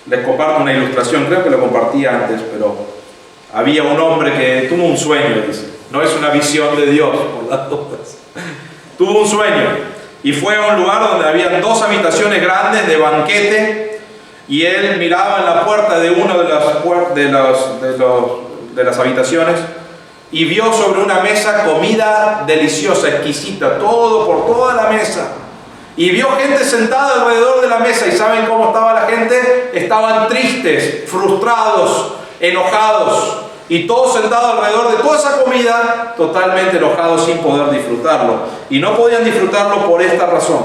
Les comparto una ilustración, creo que lo compartí antes, pero había un hombre que tuvo un sueño, dice. No es una visión de Dios, por las dudas. Tuvo un sueño y fue a un lugar donde había 2 habitaciones grandes de banquete, y él miraba en la puerta de una de las habitaciones y vio sobre una mesa comida deliciosa, exquisita, todo por toda la mesa. Y vio gente sentada alrededor de la mesa. ¿Y saben cómo estaba la gente? Estaban tristes, frustrados, enojados, y todos sentados alrededor de toda esa comida, totalmente enojados sin poder disfrutarlo. Y no podían disfrutarlo por esta razón: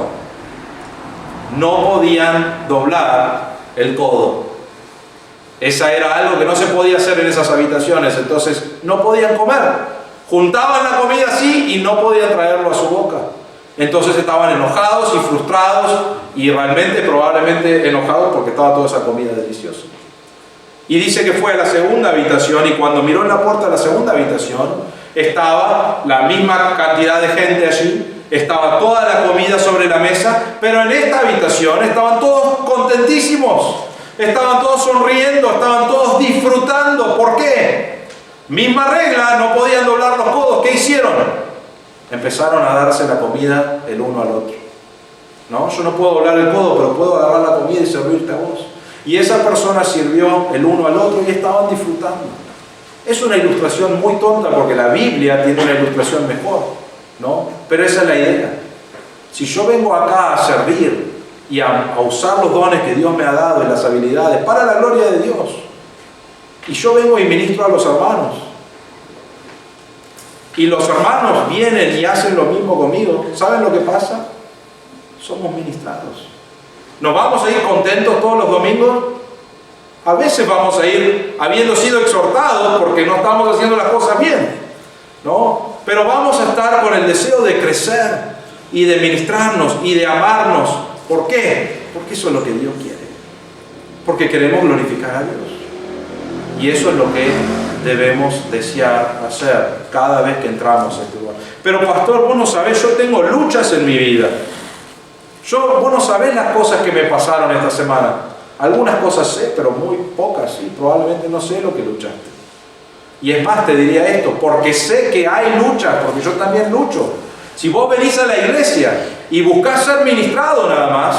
no podían doblar el codo. Esa era algo que no se podía hacer en esas habitaciones, entonces no podían comer. Juntaban la comida así y no podían traerlo a su boca. Entonces estaban enojados y frustrados, y realmente probablemente enojados porque estaba toda esa comida deliciosa. Y dice que fue a la segunda habitación, y cuando miró en la puerta de la segunda habitación, estaba la misma cantidad de gente allí, estaba toda la comida sobre la mesa, pero en esta habitación estaban todos contentísimos, estaban todos sonriendo, estaban todos disfrutando. ¿Por qué? Misma regla, no podían doblar los codos. ¿Qué hicieron? Empezaron a darse la comida el uno al otro. No, yo no puedo doblar el codo, pero puedo agarrar la comida y servirte a vos. Y esa persona sirvió el uno al otro y estaban disfrutando. Es una ilustración muy tonta, porque la Biblia tiene una ilustración mejor, ¿no? Pero esa es la idea. Si yo vengo acá a servir y a usar los dones que Dios me ha dado y las habilidades para la gloria de Dios, y yo vengo y ministro a los hermanos, y los hermanos vienen y hacen lo mismo conmigo, ¿saben lo que pasa? Somos ministrados. ¿Nos vamos a ir contentos todos los domingos? A veces vamos a ir habiendo sido exhortados porque no estamos haciendo las cosas bien, ¿no? Pero vamos a estar con el deseo de crecer y de ministrarnos y de amarnos. ¿Por qué? Porque eso es lo que Dios quiere. Porque queremos glorificar a Dios. Y eso es lo que debemos desear hacer cada vez que entramos a este lugar. Pero pastor, vos no sabés, yo tengo luchas en mi vida. Vos no sabés las cosas que me pasaron esta semana. Algunas cosas sé, pero muy pocas, sí. Probablemente no sé lo que luchaste. Y es más, te diría esto, porque sé que hay luchas, porque yo también lucho. Si vos venís a la iglesia y buscás ser ministrado nada más,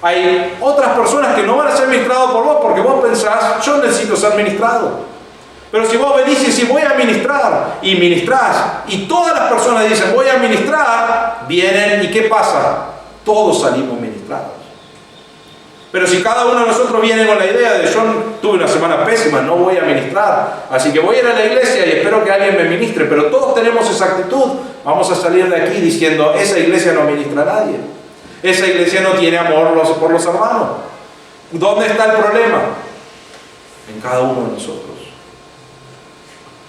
hay otras personas que no van a ser ministrados por vos, porque vos pensás, yo necesito ser ministrado. Pero si vos venís y decís, voy a ministrar, y ministrás, y todas las personas dicen, voy a ministrar, vienen, ¿y qué pasa? Todos salimos ministrados. Pero si cada uno de nosotros viene con la idea de, yo tuve una semana pésima, no voy a ministrar, así que voy a ir a la iglesia y espero que alguien me ministre, pero todos tenemos esa actitud, vamos a salir de aquí diciendo, esa iglesia no ministra a nadie, esa iglesia no tiene amor por los hermanos. ¿Dónde está el problema? En cada uno de nosotros.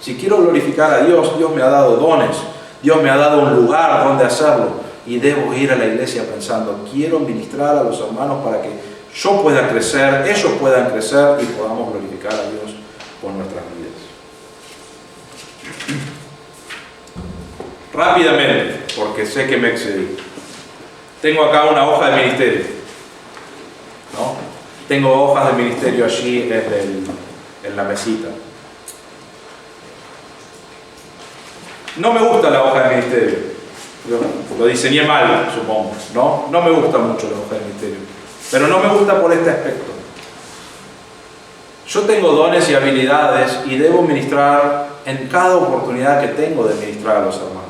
Si quiero glorificar a Dios, Dios me ha dado dones, Dios me ha dado un lugar donde hacerlo, y debo ir a la iglesia pensando, quiero ministrar a los hermanos para que yo pueda crecer, ellos puedan crecer y podamos glorificar a Dios con nuestras vidas. Rápidamente, porque sé que me excedí. Tengo acá una hoja de ministerio, ¿no? Tengo hojas de ministerio allí en la mesita. No me gusta la hoja de ministerio. Lo diseñé mal, supongo, ¿no? No me gusta mucho la hoja de ministerio, pero no me gusta por este aspecto. Yo tengo dones y habilidades y debo ministrar en cada oportunidad que tengo de ministrar a los hermanos.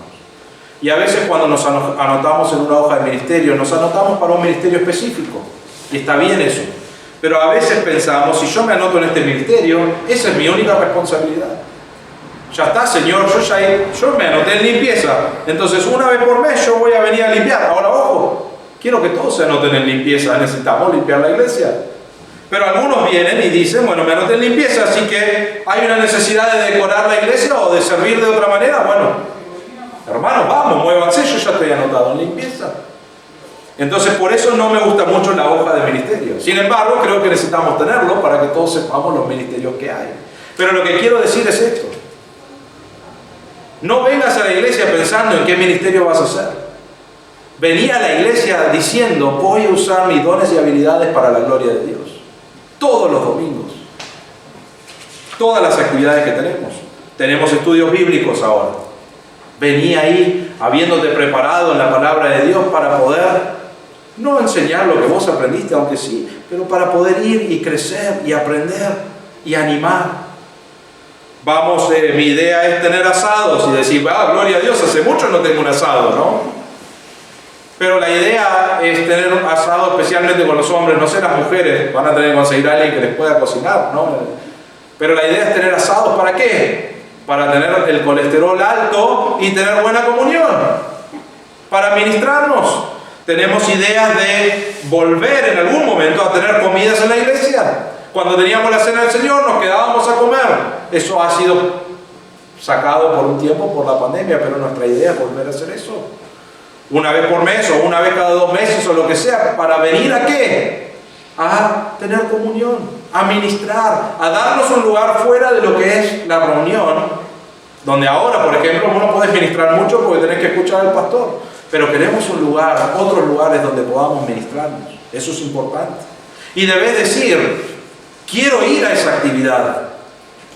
Y a veces cuando nos anotamos en una hoja de ministerio, nos anotamos para un ministerio específico, y está bien eso. Pero a veces pensamos, si yo me anoto en este ministerio, esa es mi única responsabilidad. Ya está, Señor, yo me anoté en limpieza, entonces una vez por mes yo voy a venir a limpiar. Ahora, ojo, quiero que todos se anoten en limpieza, necesitamos limpiar la iglesia. Pero algunos vienen y dicen, bueno, me anoté en limpieza, así que hay una necesidad de decorar la iglesia o de servir de otra manera. Bueno, hermanos, vamos, muévanse, yo ya estoy anotado en limpieza. Entonces, por eso no me gusta mucho la hoja de ministerio. Sin embargo, creo que necesitamos tenerlo para que todos sepamos los ministerios que hay. Pero lo que quiero decir es esto. No vengas a la iglesia pensando en qué ministerio vas a hacer. Vení a la iglesia diciendo, voy a usar mis dones y habilidades para la gloria de Dios. Todos los domingos. Todas las actividades que tenemos. Tenemos estudios bíblicos ahora. Vení ahí habiéndote preparado en la palabra de Dios para poder no enseñar lo que vos aprendiste, aunque sí, pero para poder ir y crecer y aprender y animar. Vamos, mi idea es tener asados y decir, gloria a Dios, hace mucho no tengo un asado, ¿no? Pero la idea es tener un asado especialmente con los hombres, no sé, las mujeres van a tener que conseguir a alguien que les pueda cocinar, ¿no? Pero la idea es tener asados, ¿para qué? Para tener el colesterol alto y tener buena comunión. Para ministrarnos. Tenemos ideas de volver en algún momento a tener comidas en la iglesia. Cuando teníamos la cena del Señor nos quedábamos a comer. Eso ha sido sacado por un tiempo por la pandemia, pero nuestra idea es volver a hacer eso. Una vez por mes o una vez cada 2 meses o lo que sea. ¿Para venir a qué? A tener comunión, a ministrar, a darnos un lugar fuera de lo que es la reunión, donde ahora, por ejemplo, no podés ministrar mucho porque tenés que escuchar al pastor, pero queremos un lugar, otros lugares donde podamos ministrarnos. Eso es importante. Y debes decir, quiero ir a esa actividad,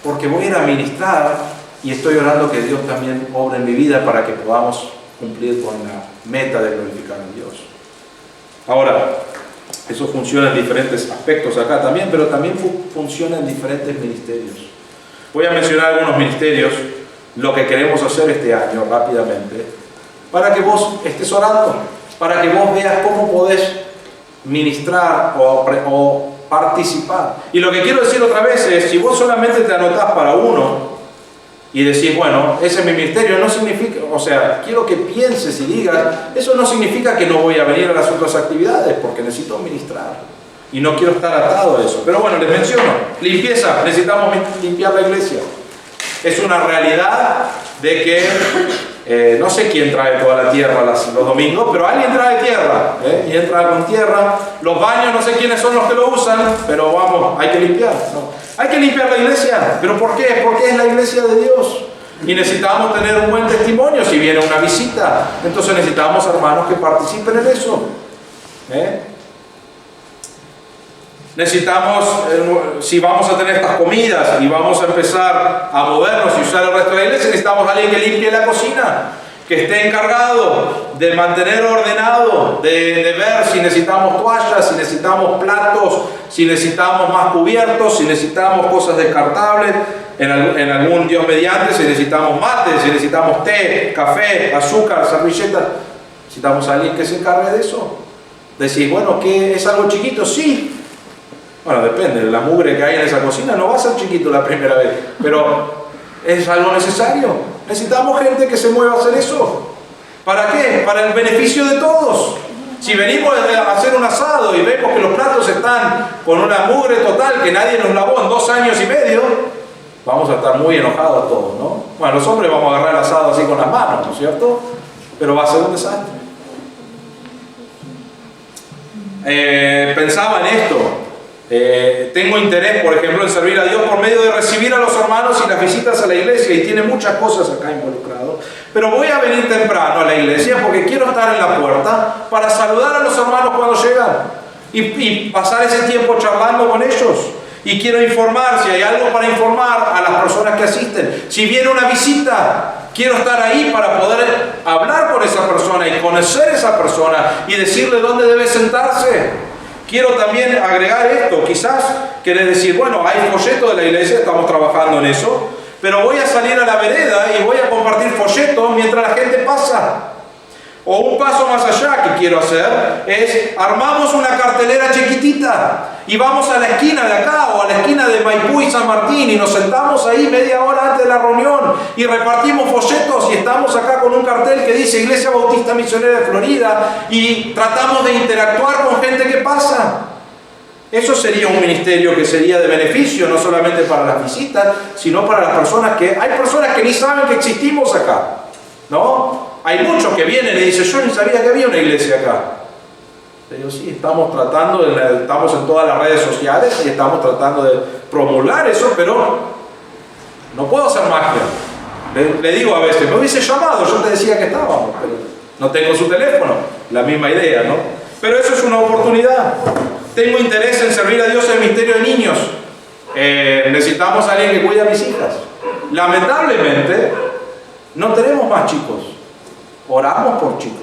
porque voy a ir a ministrar y estoy orando que Dios también obre en mi vida para que podamos cumplir con la meta de glorificar a Dios. Ahora, eso funciona en diferentes aspectos acá también, pero también funciona en diferentes ministerios. Voy a mencionar algunos ministerios, lo que queremos hacer este año rápidamente, para que vos estés orando, para que vos veas cómo podés ministrar o participar. Y lo que quiero decir otra vez es, si vos solamente te anotás para uno y decís, bueno, ese es mi ministerio, no significa, o sea, quiero que pienses y digas, eso no significa que no voy a venir a las otras actividades, porque necesito ministrar y no quiero estar atado a eso. Pero bueno, les menciono, limpieza, necesitamos limpiar la iglesia. Es una realidad de que no sé quién trae toda la tierra los domingos, pero alguien trae tierra, y entra con tierra. Los baños, no sé quiénes son los que lo usan, pero vamos, hay que limpiar, ¿no? Hay que limpiar la iglesia. ¿Pero por qué? Porque es la iglesia de Dios. Y necesitamos tener un buen testimonio si viene una visita. Entonces necesitamos hermanos que participen en eso. Necesitamos, si vamos a tener estas comidas y vamos a empezar a movernos y usar el resto de la iglesia, necesitamos a alguien que limpie la cocina, que esté encargado de mantener ordenado, de ver si necesitamos toallas, si necesitamos platos, si necesitamos más cubiertos, si necesitamos cosas descartables, en algún Dios mediante, si necesitamos mate, si necesitamos té, café, azúcar, servilletas. Necesitamos a alguien que se encargue de eso. Decir, bueno, ¿qué es algo chiquito? Sí. Bueno, depende de la mugre que hay en esa cocina, no va a ser chiquito la primera vez, pero es algo necesario. Necesitamos gente que se mueva a hacer eso. ¿Para qué? Para el beneficio de todos. Si venimos a hacer un asado y vemos que los platos están con una mugre total que nadie nos lavó en 2 años y medio, vamos a estar muy enojados todos, ¿no? Bueno, los hombres vamos a agarrar el asado así con las manos, ¿no es cierto? Pero va a ser un desastre. Pensaba en esto. Tengo interés, por ejemplo, en servir a Dios por medio de recibir a los hermanos y las visitas a la iglesia, y tiene muchas cosas acá involucradas. Pero voy a venir temprano a la iglesia porque quiero estar en la puerta para saludar a los hermanos cuando llegan y pasar ese tiempo charlando con ellos. Y quiero informar, si hay algo para informar a las personas que asisten. Si viene una visita, quiero estar ahí para poder hablar con esa persona y conocer a esa persona y decirle dónde debe sentarse. Quiero también agregar esto, quizás querés decir, bueno, hay folletos de la iglesia, estamos trabajando en eso, pero voy a salir a la vereda y voy a compartir folletos mientras la gente pasa. O un paso más allá que quiero hacer es, armamos una cartelera chiquitita y vamos a la esquina de acá o a la esquina de Maipú y San Martín y nos sentamos ahí media hora antes de la reunión y repartimos folletos y estamos acá con un cartel que dice Iglesia Bautista Misionera de Florida y tratamos de interactuar con gente que pasa. Eso sería un ministerio que sería de beneficio no solamente para las visitas, sino para las personas que... Hay personas que ni saben que existimos acá, ¿no? Hay muchos que vienen y dicen, yo ni sabía que había una iglesia acá. Yo sí, estamos en todas las redes sociales y estamos tratando de promulgar eso, pero no puedo hacer magia. Le digo a veces, me hubiese llamado, yo te decía que estábamos, pero no tengo su teléfono. La misma idea, ¿no? Pero eso es una oportunidad. Tengo interés en servir a Dios en el ministerio de niños. Necesitamos a alguien que cuide a mis hijas. Lamentablemente, no tenemos más chicos. Oramos por chicos.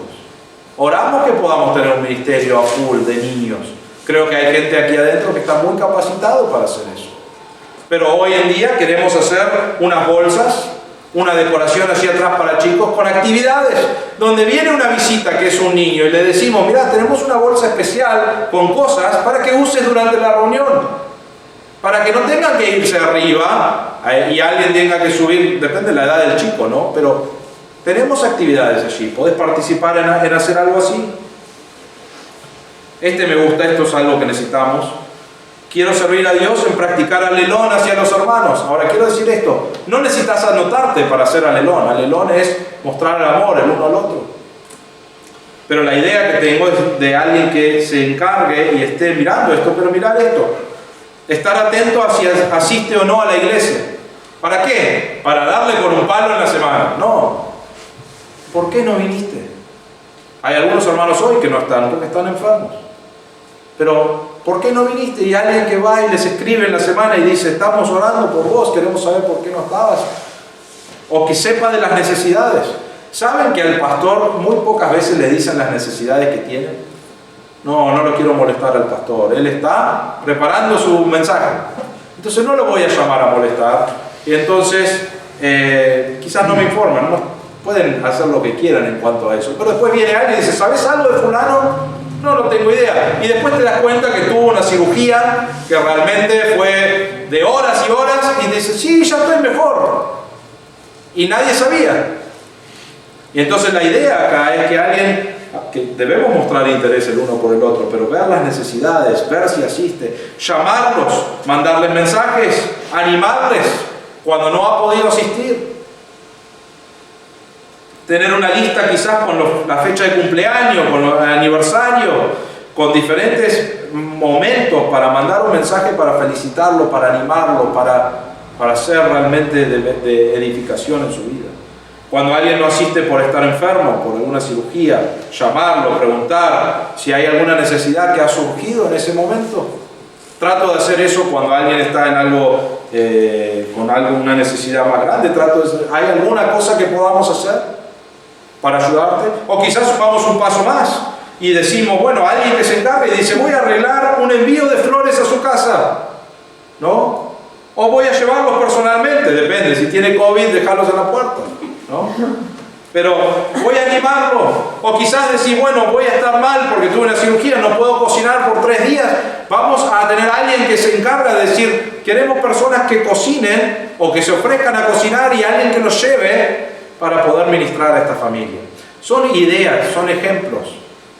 Oramos que podamos tener un ministerio a full de niños. Creo que hay gente aquí adentro que está muy capacitado para hacer eso. Pero hoy en día queremos hacer unas bolsas, una decoración hacia atrás para chicos con actividades. Donde viene una visita que es un niño y le decimos, mira, tenemos una bolsa especial con cosas para que uses durante la reunión. para que no tengan que irse arriba y alguien tenga que subir, depende de la edad del chico, ¿no? Pero tenemos actividades allí. ¿Podés participar en hacer algo así? Me gusta, esto es algo que necesitamos. Quiero servir a Dios en practicar alelón hacia los hermanos. Ahora, quiero decir esto, no necesitas anotarte para hacer alelón. Alelón es mostrar el amor el uno al otro. Pero la idea que tengo es de alguien que se encargue y esté mirando esto, pero mirar esto. Estar atento a si asiste o no a la iglesia. ¿Para qué? ¿Para darle con un palo en la semana? No. ¿Por qué no viniste? Hay algunos hermanos hoy que no están porque están enfermos. Pero, ¿por qué no viniste? Y alguien que va y les escribe en la semana y dice, estamos orando por vos, queremos saber por qué no estabas. O que sepa de las necesidades. ¿Saben que al pastor muy pocas veces le dicen las necesidades que tiene? No lo quiero molestar al pastor. Él está preparando su mensaje. Entonces no lo voy a llamar a molestar. Y entonces, quizás no me informan. No, pueden hacer lo que quieran en cuanto a eso. Pero después viene alguien y dice, ¿sabes algo de fulano? No tengo idea. Y después te das cuenta que tuvo una cirugía que realmente fue de horas y horas y dices, sí, ya estoy mejor. Y nadie sabía. Y entonces la idea acá es que debemos mostrar interés el uno por el otro, pero ver las necesidades, ver si asiste, llamarlos, mandarles mensajes, animarles cuando no ha podido asistir. Tener una lista quizás con la fecha de cumpleaños, con el aniversario, con diferentes momentos para mandar un mensaje, para felicitarlo, para animarlo, para ser realmente de edificación en su vida. Cuando alguien no asiste por estar enfermo, por alguna cirugía, llamarlo, preguntar si hay alguna necesidad que ha surgido en ese momento. Trato de hacer eso cuando alguien está en algo, una necesidad más grande. ¿Hay alguna cosa que podamos hacer para ayudarte? O quizás vamos un paso más y decimos, bueno, alguien que se encargue y dice, voy a arreglar un envío de flores a su casa, ¿no? O voy a llevarlos personalmente, depende, si tiene COVID, dejarlos en la puerta, ¿no? Pero voy a animarlo. O quizás decir, bueno, voy a estar mal porque tuve una cirugía, no puedo cocinar por 3 días. Vamos a tener a alguien que se encarga de decir, queremos personas que cocinen o que se ofrezcan a cocinar y alguien que los lleve para poder ministrar a esta familia. Son ideas, son ejemplos,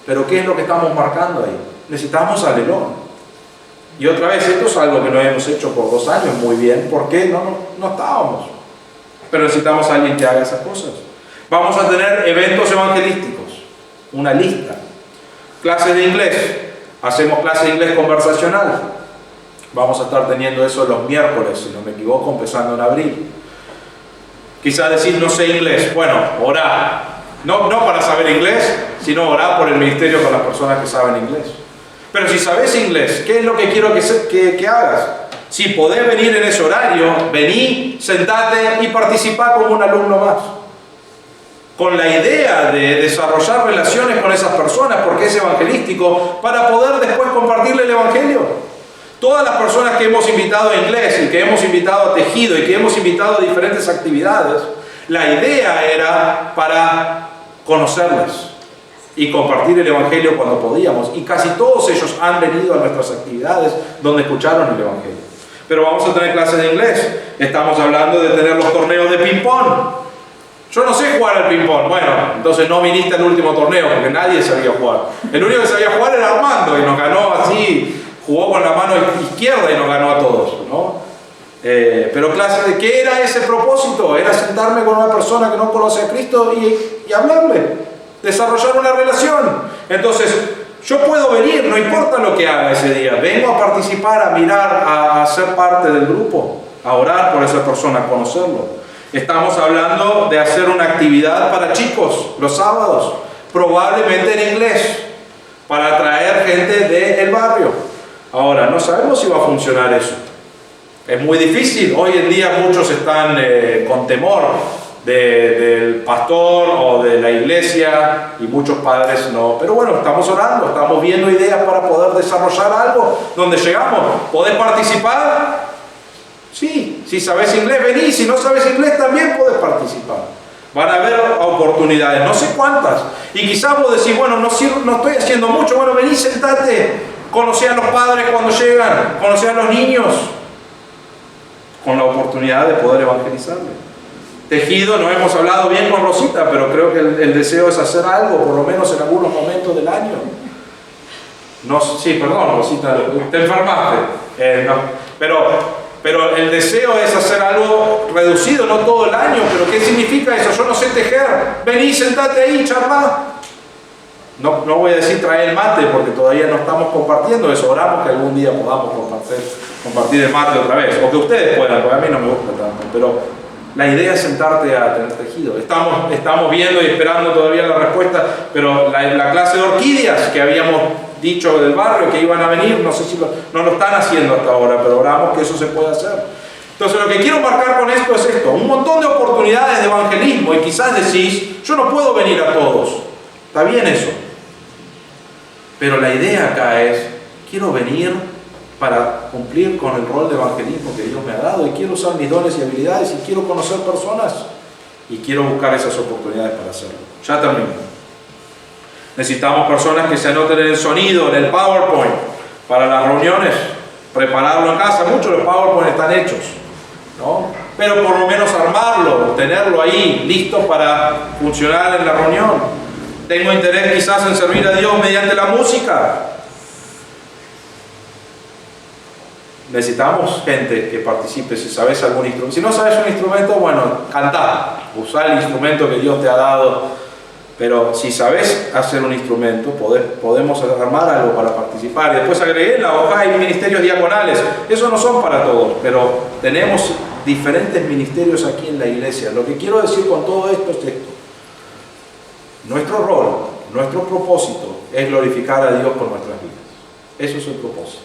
pero ¿qué es lo que estamos marcando ahí? Necesitamos alelón. Y otra vez, esto es algo que no hemos hecho por 2 años muy bien, porque no estábamos. Pero necesitamos a alguien que haga esas cosas. Vamos a tener eventos evangelísticos, una lista. Clases de inglés, hacemos clases de inglés conversacional. Vamos a estar teniendo eso los miércoles, si no me equivoco, empezando en abril. Quizás decir, no sé inglés. Bueno, orá. No para saber inglés, sino orá por el ministerio con las personas que saben inglés. Pero si sabes inglés, ¿qué es lo que quiero que hagas? Si podés venir en ese horario, vení, sentate y participá como un alumno más. Con la idea de desarrollar relaciones con esas personas, porque es evangelístico, para poder después compartirle el evangelio. Todas las personas que hemos invitado a inglés y que hemos invitado a tejido y que hemos invitado a diferentes actividades, la idea era para conocerles y compartir el evangelio cuando podíamos. Y casi todos ellos han venido a nuestras actividades donde escucharon el evangelio. Pero vamos a tener clases de inglés. Estamos hablando de tener los torneos de ping-pong. Yo no sé jugar al ping-pong. Bueno, entonces no viniste al último torneo porque nadie sabía jugar. El único que sabía jugar era Armando y nos ganó así. Jugó con la mano izquierda y nos ganó a todos, ¿no? Pero clase de ¿qué era ese propósito? Era sentarme con una persona que no conoce a Cristo y hablarle, desarrollar una relación. Entonces, yo puedo venir, no importa lo que haga ese día, vengo a participar, a mirar, a ser parte del grupo, a orar por esa persona, a conocerlo. Estamos hablando de hacer una actividad para chicos los sábados, probablemente en inglés, para atraer gente del barrio. Ahora, no sabemos si va a funcionar eso. Es muy difícil. Hoy en día muchos están con temor del pastor o de la iglesia y muchos padres no. Pero bueno, estamos orando, estamos viendo ideas para poder desarrollar algo donde llegamos. ¿Podés participar? Sí. Si sabes inglés, vení. Si no sabes inglés, también podés participar. Van a haber oportunidades, no sé cuántas. Y quizás vos decís, bueno, no estoy haciendo mucho. Bueno, vení, sentate. Conocí a los padres cuando llegan, conocí a los niños, con la oportunidad de poder evangelizarle. Tejido, no hemos hablado bien con Rosita, pero creo que el deseo es hacer algo, por lo menos en algunos momentos del año. No, sí, perdón, Rosita, te enfermaste. No. Pero el deseo es hacer algo reducido, no todo el año. ¿Pero qué significa eso? Yo no sé tejer. Vení, sentate ahí, charla. No voy a decir traer el mate, porque todavía no estamos compartiendo eso. Oramos que algún día podamos compartir el mate otra vez. O que ustedes puedan, porque a mí no me gusta tanto. Pero la idea es sentarte a tener tejido. Estamos viendo y esperando todavía la respuesta, pero la clase de orquídeas que habíamos dicho del barrio que iban a venir, no sé si no lo están haciendo hasta ahora, pero oramos que eso se pueda hacer. Entonces lo que quiero marcar con esto es esto: un montón de oportunidades de evangelismo, y quizás decís, yo no puedo venir a todos. Está bien eso, pero la idea acá es, quiero venir para cumplir con el rol de evangelismo que Dios me ha dado, y quiero usar mis dones y habilidades, y quiero conocer personas, y quiero buscar esas oportunidades para hacerlo. Ya termino. Necesitamos personas que se anoten en el sonido, en el PowerPoint, para las reuniones, prepararlo en casa. Muchos de los PowerPoint están hechos, ¿no? Pero por lo menos armarlo, tenerlo ahí, listo para funcionar en la reunión. Tengo interés quizás en servir a Dios mediante la música. Necesitamos gente que participe. Si sabes algún instrumento, si no sabes un instrumento, bueno, cantá, usá el instrumento que Dios te ha dado. Pero si sabes hacer un instrumento, podemos armar algo para participar. Y después agregué en la hoja, hay ministerios diaconales. Esos no son para todos, pero tenemos diferentes ministerios aquí en la iglesia. Lo que quiero decir con todo esto es esto: nuestro rol, nuestro propósito es glorificar a Dios por nuestras vidas. Eso es el propósito.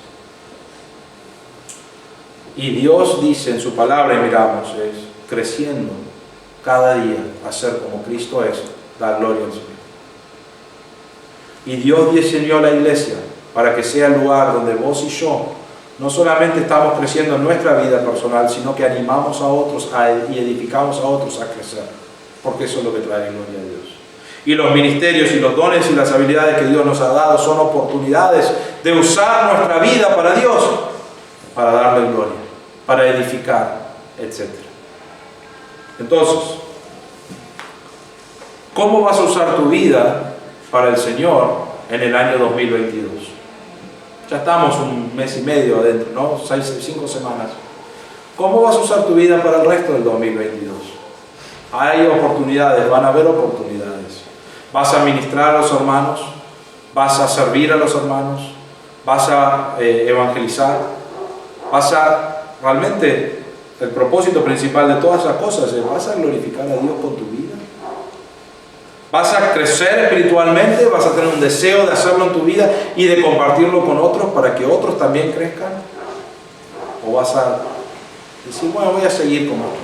Y Dios dice en su palabra, y miramos, es creciendo cada día a ser como Cristo es, dar gloria al Señor. Y Dios diseñó la iglesia para que sea el lugar donde vos y yo no solamente estamos creciendo en nuestra vida personal, sino que animamos a otros y edificamos a otros a crecer, porque eso es lo que trae gloria a Dios. Y los ministerios y los dones y las habilidades que Dios nos ha dado son oportunidades de usar nuestra vida para Dios, para darle gloria, para edificar, etc. Entonces, ¿cómo vas a usar tu vida para el Señor en el año 2022? Ya estamos un mes y medio adentro, ¿no? 5 semanas. ¿Cómo vas a usar tu vida para el resto del 2022? Hay oportunidades, van a haber oportunidades. ¿Vas a ministrar a los hermanos? ¿Vas a servir a los hermanos? ¿Vas a evangelizar? ¿Vas a realmente, el propósito principal de todas esas cosas es, vas a glorificar a Dios con tu vida? ¿Vas a crecer espiritualmente? ¿Vas a tener un deseo de hacerlo en tu vida y de compartirlo con otros para que otros también crezcan? ¿O vas a decir, bueno, voy a seguir como otro?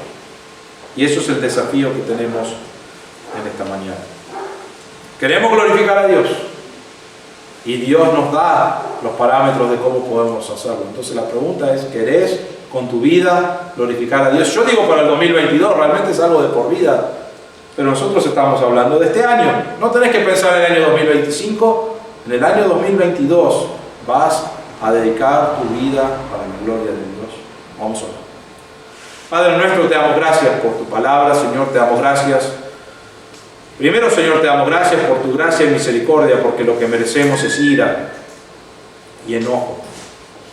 Y eso es el desafío que tenemos en esta mañana. Queremos glorificar a Dios, y Dios nos da los parámetros de cómo podemos hacerlo. Entonces la pregunta es, ¿querés con tu vida glorificar a Dios? Yo digo para el 2022, realmente es algo de por vida, pero nosotros estamos hablando de este año. No tenés que pensar en el año 2025, en el año 2022 vas a dedicar tu vida para la gloria de Dios. Vamos a orar. Padre nuestro, te damos gracias por tu palabra, Señor, te damos gracias. Primero, Señor, te damos gracias por tu gracia y misericordia, porque lo que merecemos es ira y enojo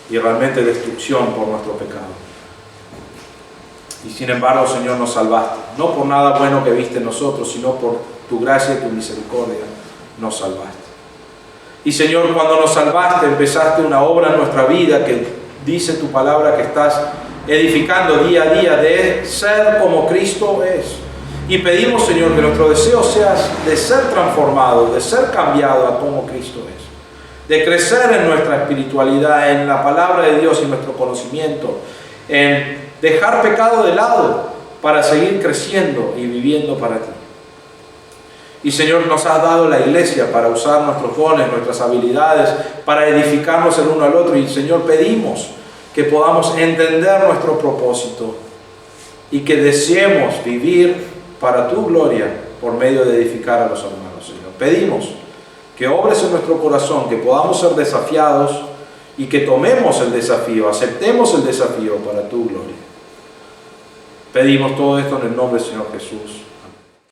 y realmente destrucción por nuestro pecado. Y sin embargo, Señor, nos salvaste. No por nada bueno que viste en nosotros, sino por tu gracia y tu misericordia nos salvaste. Y Señor, cuando nos salvaste, empezaste una obra en nuestra vida que dice tu palabra que estás edificando día a día de ser como Cristo es. Y pedimos, Señor, que nuestro deseo sea de ser transformado, de ser cambiado a como Cristo es, de crecer en nuestra espiritualidad, en la palabra de Dios y nuestro conocimiento, en dejar pecado de lado para seguir creciendo y viviendo para ti. Y Señor, nos has dado la iglesia para usar nuestros dones, nuestras habilidades, para edificarnos el uno al otro. Y Señor, pedimos que podamos entender nuestro propósito y que deseemos vivir para tu gloria por medio de edificar a los hermanos, Señor. Pedimos que obres en nuestro corazón, que podamos ser desafiados y que tomemos el desafío, aceptemos el desafío para tu gloria. Pedimos todo esto en el nombre del Señor Jesús.